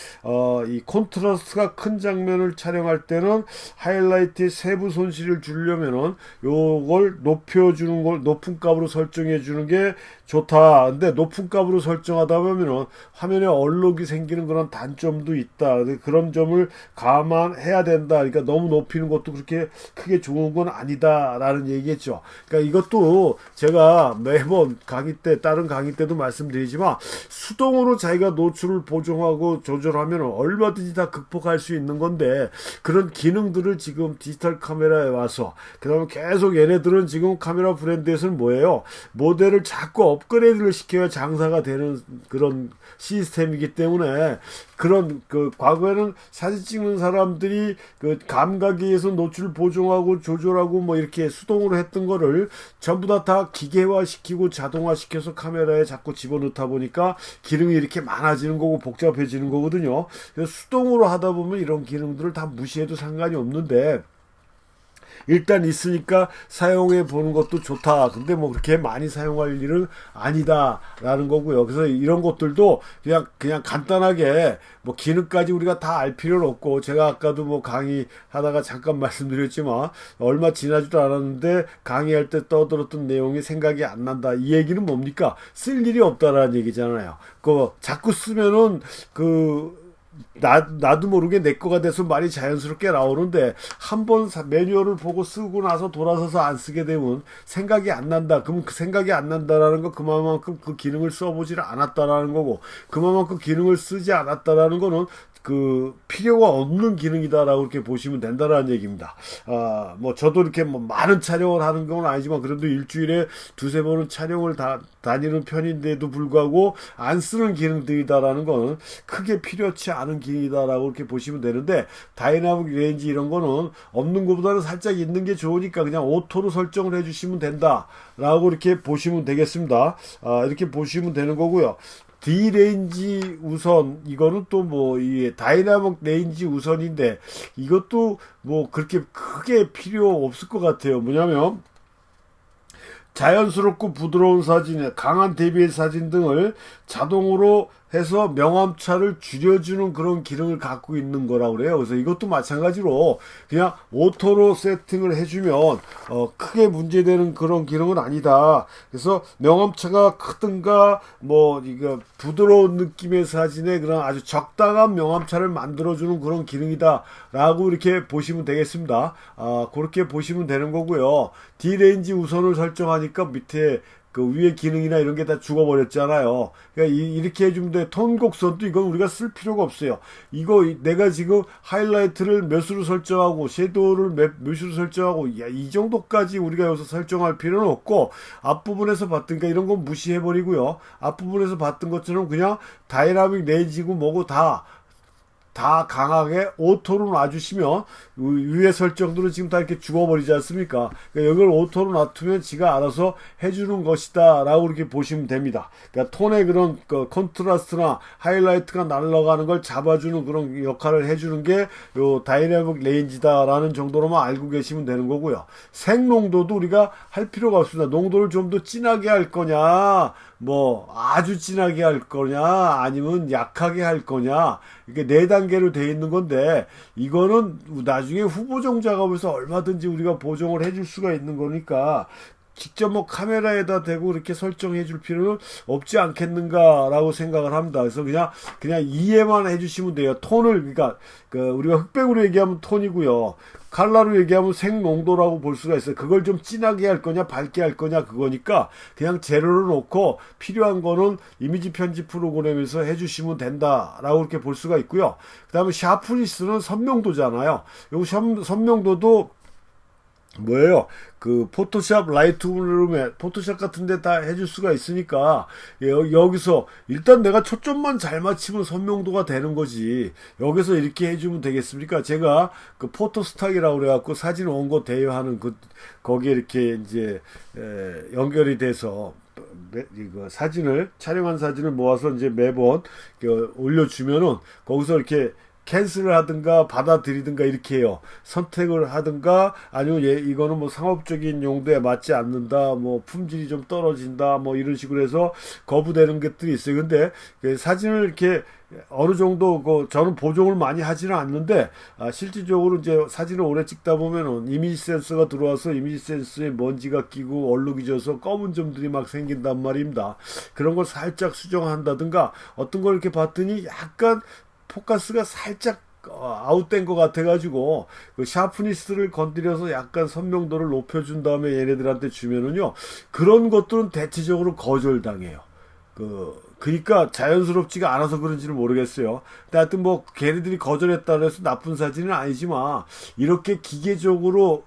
이 콘트라스트가 큰 장면을 촬영할 때는 하이라이트의 세부 손실을 주려면은 요걸 높은 값으로 설정해 주는 게 좋다. 근데 높은 값으로 설정하다 보면은 화면에 얼룩이 생기는 그런 단점도 있다. 그런 점을 감안해야 된다. 그러니까 너무 높이는 것도 그렇게 크게 좋은 건 아니다라는 얘기겠죠. 그러니까 이것도 제가 매번 다른 강의 때도 말씀드리지만, 수동으로 자기가 노출을 보정하고 조절하면 얼마든지 다 극복할 수 있는 건데, 그런 기능들을 지금 디지털 카메라에 와서, 그 다음에 계속 얘네들은 지금 카메라 브랜드에서는 뭐예요? 모델을 자꾸 업그레이드를 시켜야 장사가 되는 그런 시스템이기 때문에, 그런 과거에는 사진 찍는 사람들이 감각에 의해서 노출 보정하고 조절하고 이렇게 수동으로 했던 거를 전부 다 기계화 시키고 자동화 시켜서 카메라에 자꾸 집어넣다 보니까 기능이 이렇게 많아지는 거고 복잡해지는 거거든요. 그래서 수동으로 하다 보면 이런 기능들을 다 무시해도 상관이 없는데, 일단 있으니까 사용해 보는 것도 좋다. 근데 그렇게 많이 사용할 일은 아니다라는 거고요. 그래서 이런 것들도 그냥 간단하게 기능까지 우리가 다 알 필요는 없고, 제가 아까도 강의하다가 잠깐 말씀드렸지만 얼마 지나지도 않았는데 강의할 때 떠들었던 내용이 생각이 안 난다. 이 얘기는 뭡니까? 쓸 일이 없다라는 얘기잖아요. 자꾸 쓰면은 나도 모르게 내 거가 돼서 말이 자연스럽게 나오는데, 한번 매뉴얼을 보고 쓰고 나서 돌아서서 안 쓰게 되면 생각이 안 난다. 그러면 그 생각이 안 난다라는 거 그만큼 그 기능을 써보지를 않았다라는 거고, 그만큼 기능을 쓰지 않았다라는 거는 필요가 없는 기능이다라고 이렇게 보시면 된다라는 얘기입니다. 저도 이렇게 많은 촬영을 하는 건 아니지만, 그래도 일주일에 두세 번은 촬영을 다니는 편인데도 불구하고 안 쓰는 기능들이다라는 거는 크게 필요치 않은 기능이다라고 이렇게 보시면 되는데, 다이나믹 레인지 이런 거는 없는 것보다는 살짝 있는 게 좋으니까 그냥 오토로 설정을 해주시면 된다라고 이렇게 보시면 되겠습니다. 이렇게 보시면 되는 거고요. D 레인지 우선, 이거는 또 이 다이나믹 레인지 우선인데, 이것도 그렇게 크게 필요 없을 것 같아요. 뭐냐면, 자연스럽고 부드러운 사진, 강한 대비의 사진 등을 자동으로 해서 명암차를 줄여주는 그런 기능을 갖고 있는 거라고 그래요. 그래서 이것도 마찬가지로 그냥 오토로 세팅을 해주면 크게 문제되는 그런 기능은 아니다. 그래서 명암차가 크든가 이거 부드러운 느낌의 사진에 그런 아주 적당한 명암차를 만들어주는 그런 기능이다 라고 이렇게 보시면 되겠습니다. 그렇게 보시면 되는 거고요. D레인지 우선을 설정하니까 밑에 위에 기능이나 이런 게 다 죽어버렸잖아요. 그러니까 이렇게 해주면 돼. 톤 곡선도 이건 우리가 쓸 필요가 없어요. 이거 내가 지금 하이라이트를 몇으로 설정하고 섀도우를 몇으로 설정하고 이 정도까지 우리가 여기서 설정할 필요는 없고, 앞부분에서 봤던 거 이런 건 무시해버리고요. 앞부분에서 봤던 것처럼 그냥 다이나믹 레인지고 뭐고 다 다 강하게 오토로 놔주시면 위에 설정들은 지금 다 이렇게 죽어버리지 않습니까? 그러니까 이걸 오토로 놔두면 지가 알아서 해주는 것이다 라고 이렇게 보시면 됩니다. 그러니까 톤의 그런 컨트라스트나 하이라이트가 날아가는 걸 잡아주는 그런 역할을 해주는 게 요 다이내믹 레인지다 라는 정도로만 알고 계시면 되는 거고요. 색 농도도 우리가 할 필요가 없습니다. 농도를 좀 더 진하게 할 거냐, 뭐 아주 진하게 할 거냐, 아니면 약하게 할 거냐, 이게 4단계로 되어 있는 건데, 이거는 나중에 후보정 작업에서 얼마든지 우리가 보정을 해줄 수가 있는 거니까 직접 뭐 카메라에다 대고 이렇게 설정해 줄 필요는 없지 않겠는가라고 생각을 합니다. 그래서 그냥 이해만 해주시면 돼요. 톤을, 그러니까 우리가 흑백으로 얘기하면 톤이고요. 칼라로 얘기하면 색 농도라고 볼 수가 있어요. 그걸 좀 진하게 할 거냐 밝게 할 거냐 그거니까 그냥 재료를 놓고 필요한 거는 이미지 편집 프로그램에서 해주시면 된다라고 이렇게 볼 수가 있고요. 그 다음에 샤프니스는 선명도잖아요. 요 선명도도 뭐예요? 포토샵 라이트룸에 포토샵 같은 데 다 해줄 수가 있으니까 여기서 일단 내가 초점만 잘 맞추면 선명도가 되는 거지. 여기서 이렇게 해주면 되겠습니까? 제가 포토스탁이라고 그래갖고 사진 원고 대여하는 거기에 이렇게 이제 연결이 돼서 이거 촬영한 사진을 모아서 이제 매번 올려주면은 거기서 이렇게 캔슬을 하든가 받아들이든가 이렇게 해요. 선택을 하든가 아니면 이거는 뭐 상업적인 용도에 맞지 않는다, 뭐 품질이 좀 떨어진다, 뭐 이런 식으로 해서 거부되는 것들이 있어요. 근데 사진을 이렇게 어느 정도 저는 보정을 많이 하지는 않는데 실질적으로 이제 사진을 오래 찍다 보면은 이미지 센서가 들어와서 이미지 센서에 먼지가 끼고 얼룩이 져서 검은 점들이 막 생긴단 말입니다. 그런 걸 살짝 수정한다든가 어떤 걸 이렇게 봤더니 약간 포커스가 살짝 아웃된 것 같아가지고 샤프니스를 건드려서 약간 선명도를 높여준 다음에 얘네들한테 주면은요, 그런 것들은 대체적으로 거절당해요. 그러니까 자연스럽지가 않아서 그런지는 모르겠어요. 근데 하여튼 뭐 걔네들이 거절했다 해서 나쁜 사진은 아니지만 이렇게 기계적으로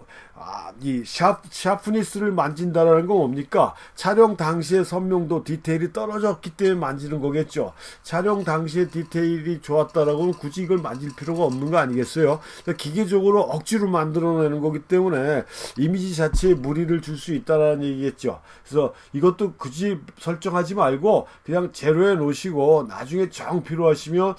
이 샤프니스를 만진다라는 건 뭡니까? 촬영 당시에 선명도 디테일이 떨어졌기 때문에 만지는 거겠죠. 촬영 당시에 디테일이 좋았다라고는 굳이 이걸 만질 필요가 없는 거 아니겠어요? 그러니까 기계적으로 억지로 만들어내는 거기 때문에 이미지 자체에 무리를 줄 수 있다라는 얘기겠죠. 그래서 이것도 굳이 설정하지 말고 그냥 제로해 놓으시고 나중에 정 필요하시면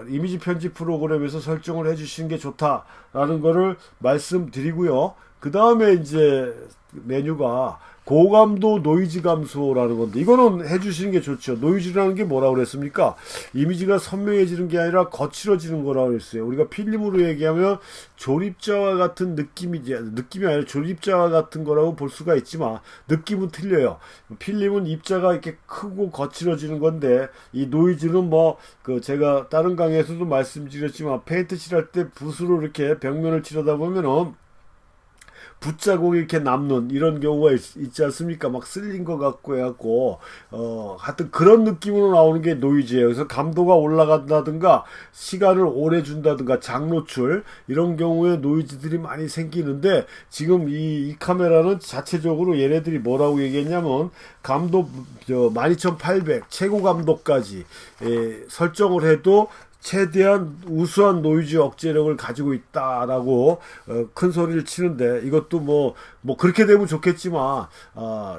이미지 편집 프로그램에서 설정을 해주시는 게 좋다라는 거를 말씀드리고요. 그 다음에 이제 메뉴가 고감도 노이즈 감소라는 건데, 이거는 해주시는 게 좋죠. 노이즈라는 게 뭐라고 그랬습니까? 이미지가 선명해지는 게 아니라 거칠어지는 거라고 그랬어요. 우리가 필름으로 얘기하면 조립자와 같은 느낌이 아니라 조립자와 같은 거라고 볼 수가 있지만 느낌은 틀려요. 필름은 입자가 이렇게 크고 거칠어지는 건데, 이 노이즈는 제가 다른 강의에서도 말씀드렸지만 페인트 칠할 때 붓으로 이렇게 벽면을 칠하다 보면은 붓자국이 이렇게 남는 이런 경우가 있지 않습니까? 막 쓸린 것 같고 해갖고 하여튼 그런 느낌으로 나오는 게 노이즈예요. 그래서 감도가 올라간다든가 시간을 오래 준다든가 장노출 이런 경우에 노이즈들이 많이 생기는데, 지금 이 카메라는 자체적으로 얘네들이 뭐라고 얘기했냐면 감도 12800 최고 감도까지 설정을 해도 최대한 우수한 노이즈 억제력을 가지고 있다라고 큰 소리를 치는데, 이것도 뭐 그렇게 되면 좋겠지만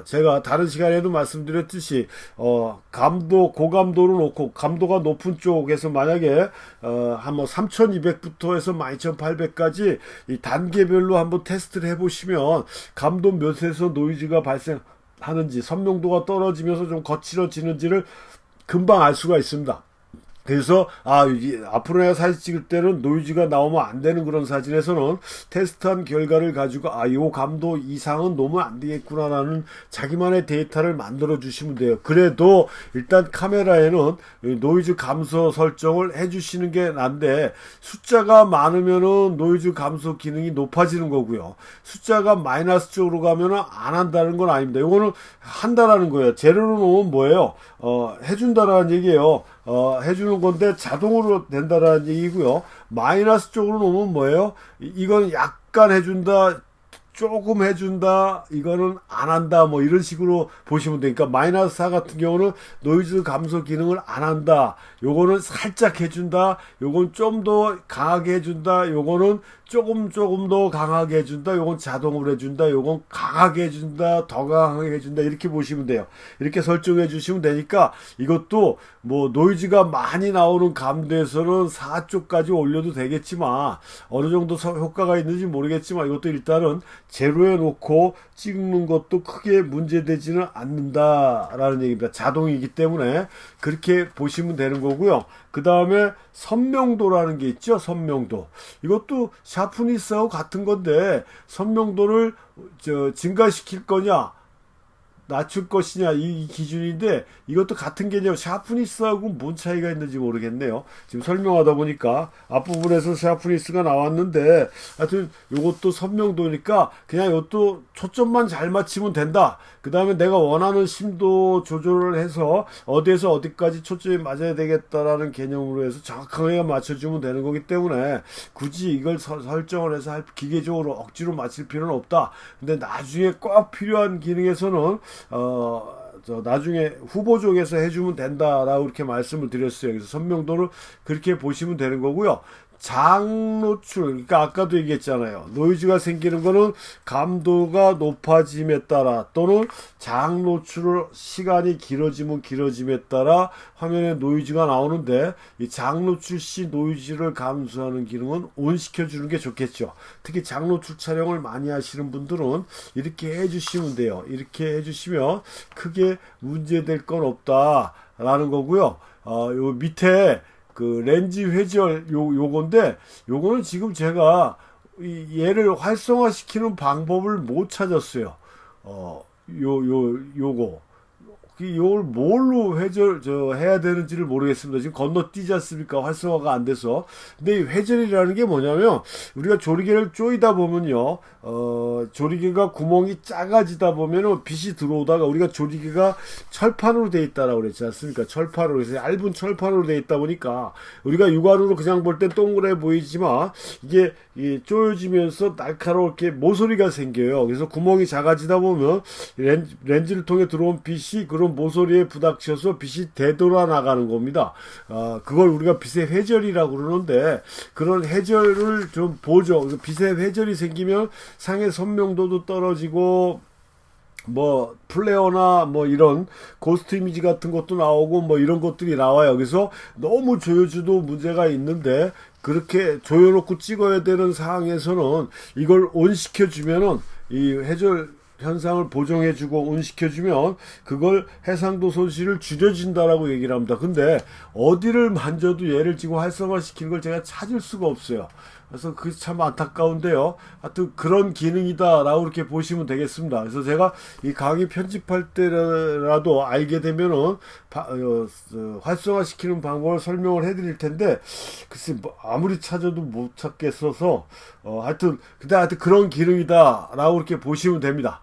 제가 다른 시간에도 말씀드렸듯이 고감도로 놓고 감도가 높은 쪽에서 만약에 한 3200부터 해서 12800까지 이 단계별로 한번 테스트를 해보시면 감도 몇에서 노이즈가 발생하는지, 선명도가 떨어지면서 좀 거칠어지는지를 금방 알 수가 있습니다. 그래서 앞으로 내가 사진 찍을 때는 노이즈가 나오면 안 되는 그런 사진에서는 테스트한 결과를 가지고 요 감도 이상은 놓으면 안 되겠구나라는 자기만의 데이터를 만들어 주시면 돼요. 그래도 일단 카메라에는 노이즈 감소 설정을 해 주시는 게 난데, 숫자가 많으면은 노이즈 감소 기능이 높아지는 거고요. 숫자가 마이너스 쪽으로 가면은 안 한다는 건 아닙니다. 이거는 한다라는 거예요. 제로로 놓으면 뭐예요? 해준다라는 얘기예요. 해주는 건데 자동으로 된다라는 얘기고요. 마이너스 쪽으로 놓으면 뭐예요? 이건 약간 해준다, 조금 해준다, 이거는 안 한다, 뭐 이런 식으로 보시면 되니까 마이너스 4 같은 경우는 노이즈 감소 기능을 안 한다, 요거는 살짝 해준다, 요건 좀 더 강하게 해준다, 요거는 조금 더 강하게 해준다, 요건 자동으로 해준다, 요건 강하게 해준다, 더 강하게 해준다, 이렇게 보시면 돼요. 이렇게 설정해 주시면 되니까 이것도 뭐 노이즈가 많이 나오는 감도에서는 4쪽까지 올려도 되겠지만 어느 정도 효과가 있는지 모르겠지만 이것도 일단은 제로에 놓고 찍는 것도 크게 문제되지는 않는다라는 얘기입니다. 자동이기 때문에 그렇게 보시면 되는 거고요. 그 다음에 선명도라는 게 있죠. 선명도. 이것도 샤프니스하고 같은 건데 선명도를 증가시킬 거냐 낮출 것이냐 이 기준인데 이것도 같은 개념. 샤프니스하고 뭔 차이가 있는지 모르겠네요. 지금 설명하다 보니까 앞부분에서 샤프니스가 나왔는데 하여튼 요것도 선명도니까 그냥 이것도 초점만 잘 맞추면 된다. 그 다음에 내가 원하는 심도 조절을 해서 어디에서 어디까지 초점이 맞아야 되겠다라는 개념으로 해서 정확하게 맞춰주면 되는 거기 때문에 굳이 이걸 설정을 해서 기계적으로 억지로 맞출 필요는 없다. 근데 나중에 꼭 필요한 기능에서는 나중에 후보적에서 해주면 된다라고 이렇게 말씀을 드렸어요. 그래서 선명도를 그렇게 보시면 되는 거고요. 장노출, 그러니까 아까도 얘기했잖아요. 노이즈가 생기는 거는 감도가 높아짐에 따라 또는 장노출을 시간이 길어지면 길어짐에 따라 화면에 노이즈가 나오는데 이 장노출 시 노이즈를 감소하는 기능은 온 시켜주는 게 좋겠죠. 특히 장노출 촬영을 많이 하시는 분들은 이렇게 해주시면 돼요. 이렇게 해주시면 크게 문제될 건 없다라는 거고요. 요 밑에 그 렌즈 회절 요건데 요거는 지금 제가 얘를 활성화시키는 방법을 못 찾았어요. 요거 이걸 뭘로 해야 되는지를 모르겠습니다. 지금 건너뛰지 않습니까? 활성화가 안 돼서. 근데 이 회전이라는 게 뭐냐면 우리가 조리개를 조이다 보면요, 조리개가 구멍이 작아지다 보면은 빛이 들어오다가 우리가 조리개가 철판으로 돼 있다라고 그랬지 않습니까? 철판으로. 그래서 얇은 철판으로 돼 있다 보니까 우리가 육안으로 그냥 볼 땐 동그래 보이지만 이게 조여지면서 날카롭게 모서리가 생겨요. 그래서 구멍이 작아지다 보면 렌즈를 통해 들어온 빛이 그런 모서리에 부닥쳐서 빛이 되돌아 나가는 겁니다. 그걸 우리가 빛의 회절이라고 그러는데 그런 회절을 좀 보죠. 빛의 회절이 생기면 상의 선명도도 떨어지고 뭐 플레어나 뭐 이런 고스트 이미지 같은 것도 나오고 뭐 이런 것들이 나와요. 그래서 너무 조여줘도 문제가 있는데 그렇게 조여놓고 찍어야 되는 상황에서는 이걸 온 시켜주면은 이 회절 현상을 보정해주고 온시켜주면 그걸 해상도 손실을 줄여준다라고 얘기를 합니다. 근데 어디를 만져도 얘를 지금 활성화시키는 걸 제가 찾을 수가 없어요. 그래서 그게 참 안타까운데요. 하여튼 그런 기능이다라고 이렇게 보시면 되겠습니다. 그래서 제가 이 강의 편집할 때라도 알게 되면은 활성화시키는 방법을 설명을 해드릴 텐데 글쎄 뭐 아무리 찾아도 못 찾겠어서 하여튼 그런 기능이다라고 이렇게 보시면 됩니다.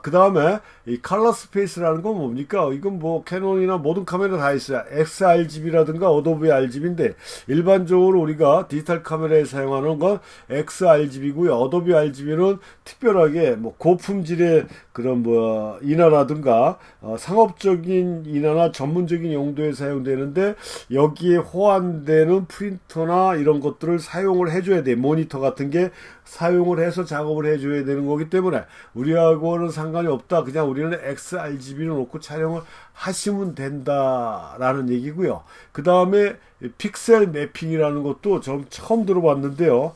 그 다음에 이 컬러 스페이스라는 건 뭡니까? 이건 뭐 캐논이나 모든 카메라 다 있어요. XRGB라든가 어도비 RGB인데 일반적으로 우리가 디지털 카메라에 사용하는 건 XRGB고요. 어도비 RGB는 특별하게 뭐 고품질의 그런 뭐 인화라든가 상업적인 인화나 전문적인 용도에 사용되는데 여기에 호환되는 프린터나 이런 것들을 사용을 해줘야 돼. 모니터 같은 게 사용을 해서 작업을 해줘야 되는 거기 때문에 우리하고는 상관이 없다. 그냥 우리는 XRGB를 놓고 촬영을 하시면 된다라는 얘기고요. 그 다음에 픽셀 매핑이라는 것도 좀 처음 들어봤는데요.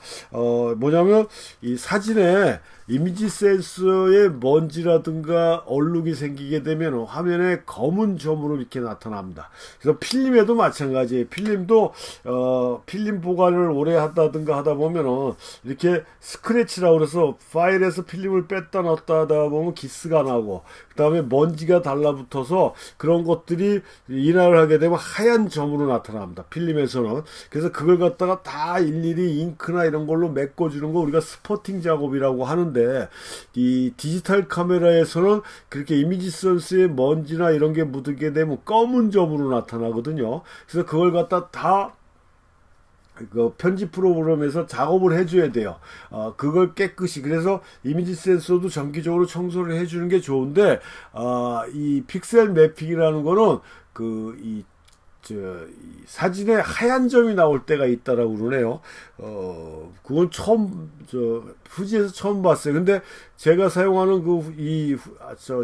뭐냐면 이 사진에 이미지 센서에 먼지라든가 얼룩이 생기게 되면 화면에 검은 점으로 이렇게 나타납니다. 그래서 필름에도 마찬가지예요. 필름도 필름 보관을 오래 한다든가 하다 보면은 이렇게 스크래치라고 그래서 파일에서 필름을 뺐다 넣었다 하다 보면 기스가 나고 그 다음에 먼지가 달라붙어서 그런 것들이 인화를 하게 되면 하얀 점으로 나타납니다. 필름에서는. 그래서 그걸 갖다가 다 일일이 잉크나 이런 걸로 메꿔주는 거 우리가 스퍼팅 작업이라고 하는데 이 디지털 카메라에서는 그렇게 이미지 센서에 먼지나 이런 게 묻게 되면 검은 점으로 나타나거든요. 그래서 그걸 갖다 다 그 편집 프로그램에서 작업을 해줘야 돼요. 그걸 깨끗이. 그래서 이미지 센서도 정기적으로 청소를 해주는 게 좋은데, 이 픽셀 매핑이라는 거는 이 사진에 하얀 점이 나올 때가 있다라고 그러네요. 그건 후지에서 처음 봤어요. 근데 제가 사용하는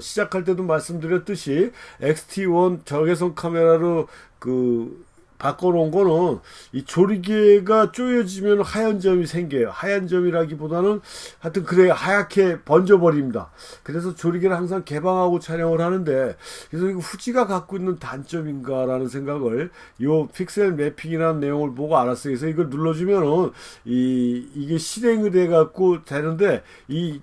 시작할 때도 말씀드렸듯이 XT1 적외선 카메라로 바꿔놓은 거는 이 조리개가 조여지면 하얀 점이 생겨요. 하얀 점이라기보다는 하여튼 그래 하얗게 번져버립니다. 그래서 조리개를 항상 개방하고 촬영을 하는데, 그래서 이거 후지가 갖고 있는 단점인가라는 생각을 요 픽셀 매핑이라는 내용을 보고 알았어요. 그래서 이걸 눌러주면은 이게 실행이 돼 갖고 되는데,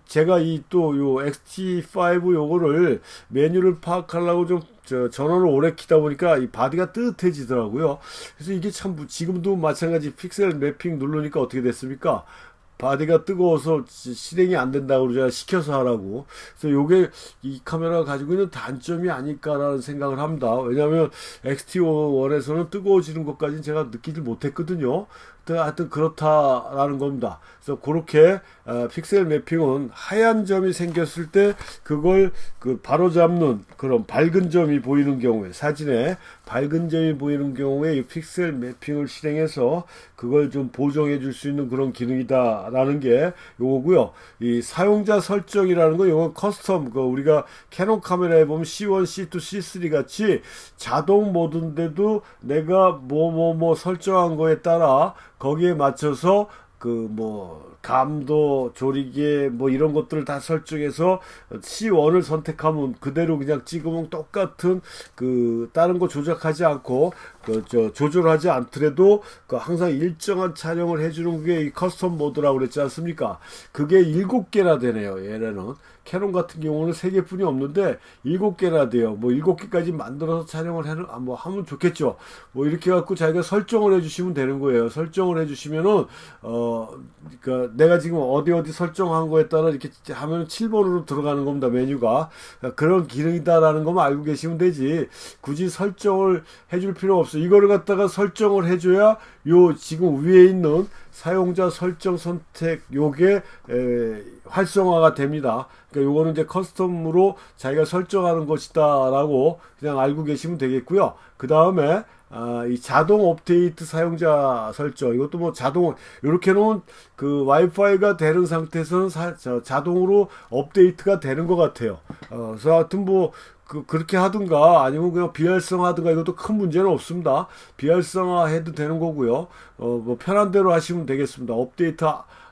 제가 또 요 XT5 요거를 메뉴를 파악하려고 좀 전원을 오래 키다 보니까 이 바디가 뜨뜻해지더라고요. 그래서 이게 참 지금도 마찬가지 픽셀 매핑 누르니까 어떻게 됐습니까? 바디가 뜨거워서 실행이 안 된다고 그러잖아요. 시켜서 하라고. 그래서 요게 이 카메라가 가지고 있는 단점이 아닐까라는 생각을 합니다. 왜냐하면 XT1에서는 뜨거워지는 것까지는 제가 느끼지 못했거든요. 하여튼 그렇다라는 겁니다. 그래서 그렇게 픽셀 매핑은 하얀 점이 생겼을 때 그걸 바로 잡는 그런 밝은 점이 보이는 경우에, 사진에 밝은 점이 보이는 경우에 이 픽셀 매핑을 실행해서 그걸 좀 보정해 줄 수 있는 그런 기능이다라는 게 요거고요. 이 사용자 설정이라는 건 요건 커스텀, 우리가 캐논 카메라에 보면 C1, C2, C3 같이 자동 모드인데도 내가 뭐 설정한 거에 따라 거기에 맞춰서 감도, 조리개 이런 것들을 다 설정해서 C1을 선택하면 그대로 그냥 찍으면 똑같은 다른 거 조작하지 않고 조절하지 않더라도 항상 일정한 촬영을 해주는 게 이 커스텀 모드라고 그랬지 않습니까? 그게 7개나 되네요. 얘네는 캐논 같은 경우는 3개뿐이 없는데 7개나 돼요. 7개까지 만들어서 촬영을 하면 좋겠죠. 이렇게 갖고 자기가 설정을 해주시면 되는 거예요. 설정을 해주시면은 내가 지금 어디 설정한 거에 따라 이렇게 하면 7번으로 들어가는 겁니다. 메뉴가. 그런 기능이다라는 것만 알고 계시면 되지. 굳이 설정을 해줄 필요 없어요. 이거를 갖다가 설정을 해줘야 지금 위에 있는 사용자 설정 선택 요게 활성화가 됩니다. 그러니까 요거는 이제 커스텀으로 자기가 설정하는 것이다라고 그냥 알고 계시면 되겠고요. 그 다음에 이 자동 업데이트 사용자 설정, 이것도 자동 이렇게 놓은 와이파이가 되는 상태에서는 자동으로 업데이트가 되는 것 같아요. 그래서 하여튼 그렇게 하든가 아니면 그냥 비활성화 하든가 이것도 큰 문제는 없습니다. 비활성화 해도 되는 거고요. 편한 대로 하시면 되겠습니다. 업데이트,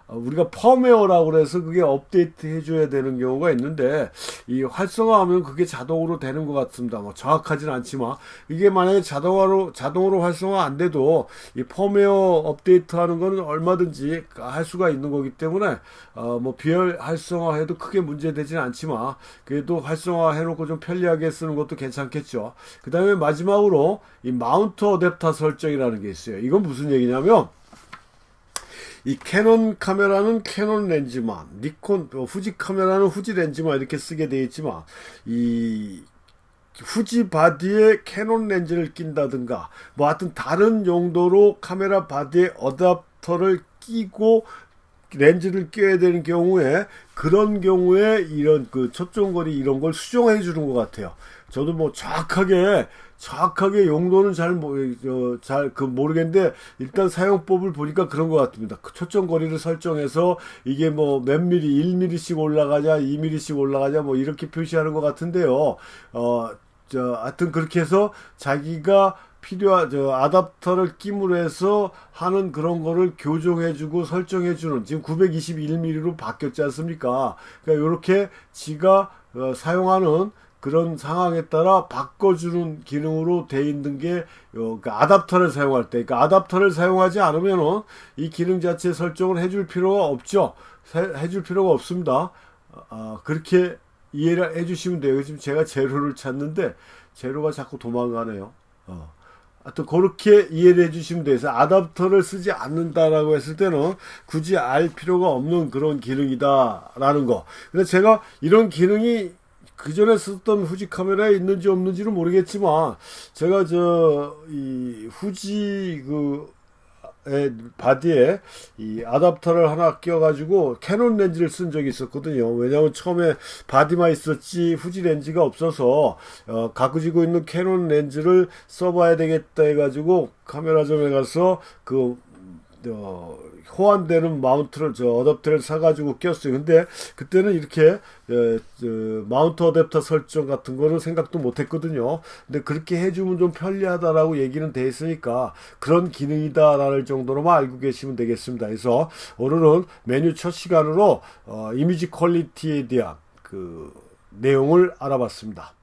우리가 펌웨어라고 그래서 그게 업데이트 해줘야 되는 경우가 있는데, 이 활성화하면 그게 자동으로 되는 것 같습니다. 정확하지는 않지만, 이게 만약에 자동으로 활성화 안 돼도 이 펌웨어 업데이트 하는 거는 얼마든지 할 수가 있는 거기 때문에, 비활성화 해도 크게 문제되지는 않지만, 그래도 활성화 해놓고 좀 편리하게 쓰는 것도 괜찮겠죠. 그 다음에 마지막으로 이 마운트 어댑터 설정이라는 게 있어요. 이건 무슨 얘기냐면, 이 캐논 카메라는 캐논 렌즈만, 후지 카메라는 후지 렌즈만 이렇게 쓰게 되어 있지만, 이 후지 바디에 캐논 렌즈를 낀다든가, 하여튼 다른 용도로 카메라 바디에 어댑터를 끼고 렌즈를 껴야 되는 경우에, 그런 경우에 이런 초점거리 이런 걸 수정해 주는 것 같아요. 저도 정확하게 용도는 잘 모르겠는데, 일단 사용법을 보니까 그런 것 같습니다. 초점 거리를 설정해서 이게 몇 미리, 1mm씩 올라가냐, 2mm씩 올라가냐, 이렇게 표시하는 것 같은데요. 하여튼 그렇게 해서 자기가 아답터를 끼므로 해서 하는 그런 거를 교정해주고 설정해주는, 지금 921mm로 바뀌었지 않습니까? 그러니까 이렇게 지가 사용하는 그런 상황에 따라 바꿔주는 기능으로 돼 있는 게 아답터를 사용할 때, 그러니까 아답터를 사용하지 않으면은 이 기능 자체 설정을 해줄 필요가 없죠. 해줄 필요가 없습니다. 그렇게 이해를 해주시면 돼요. 지금 제가 제로를 찾는데 제로가 자꾸 도망가네요. 하여튼 그렇게 이해를 해주시면 돼서, 아답터를 쓰지 않는다라고 했을 때는 굳이 알 필요가 없는 그런 기능이다라는 거. 근데 제가 이런 기능이 그 전에 썼던 후지 카메라에 있는지 없는지는 모르겠지만, 제가 이 후지 바디에 이 아답터를 하나 끼워가지고 캐논 렌즈를 쓴 적이 있었거든요. 왜냐하면 처음에 바디만 있었지 후지 렌즈가 없어서 가지고 있는 캐논 렌즈를 써봐야 되겠다 해가지고 카메라점에 가서 그 호환되는 마운트를 어댑터를 사가지고 꼈어요. 근데 그때는 이렇게 마운트 어댑터 설정 같은 거는 생각도 못했거든요. 근데 그렇게 해주면 좀 편리하다라고 얘기는 돼 있으니까 그런 기능이다라는 정도로만 알고 계시면 되겠습니다. 그래서 오늘은 메뉴 첫 시간으로 이미지 퀄리티에 대한 그 내용을 알아봤습니다.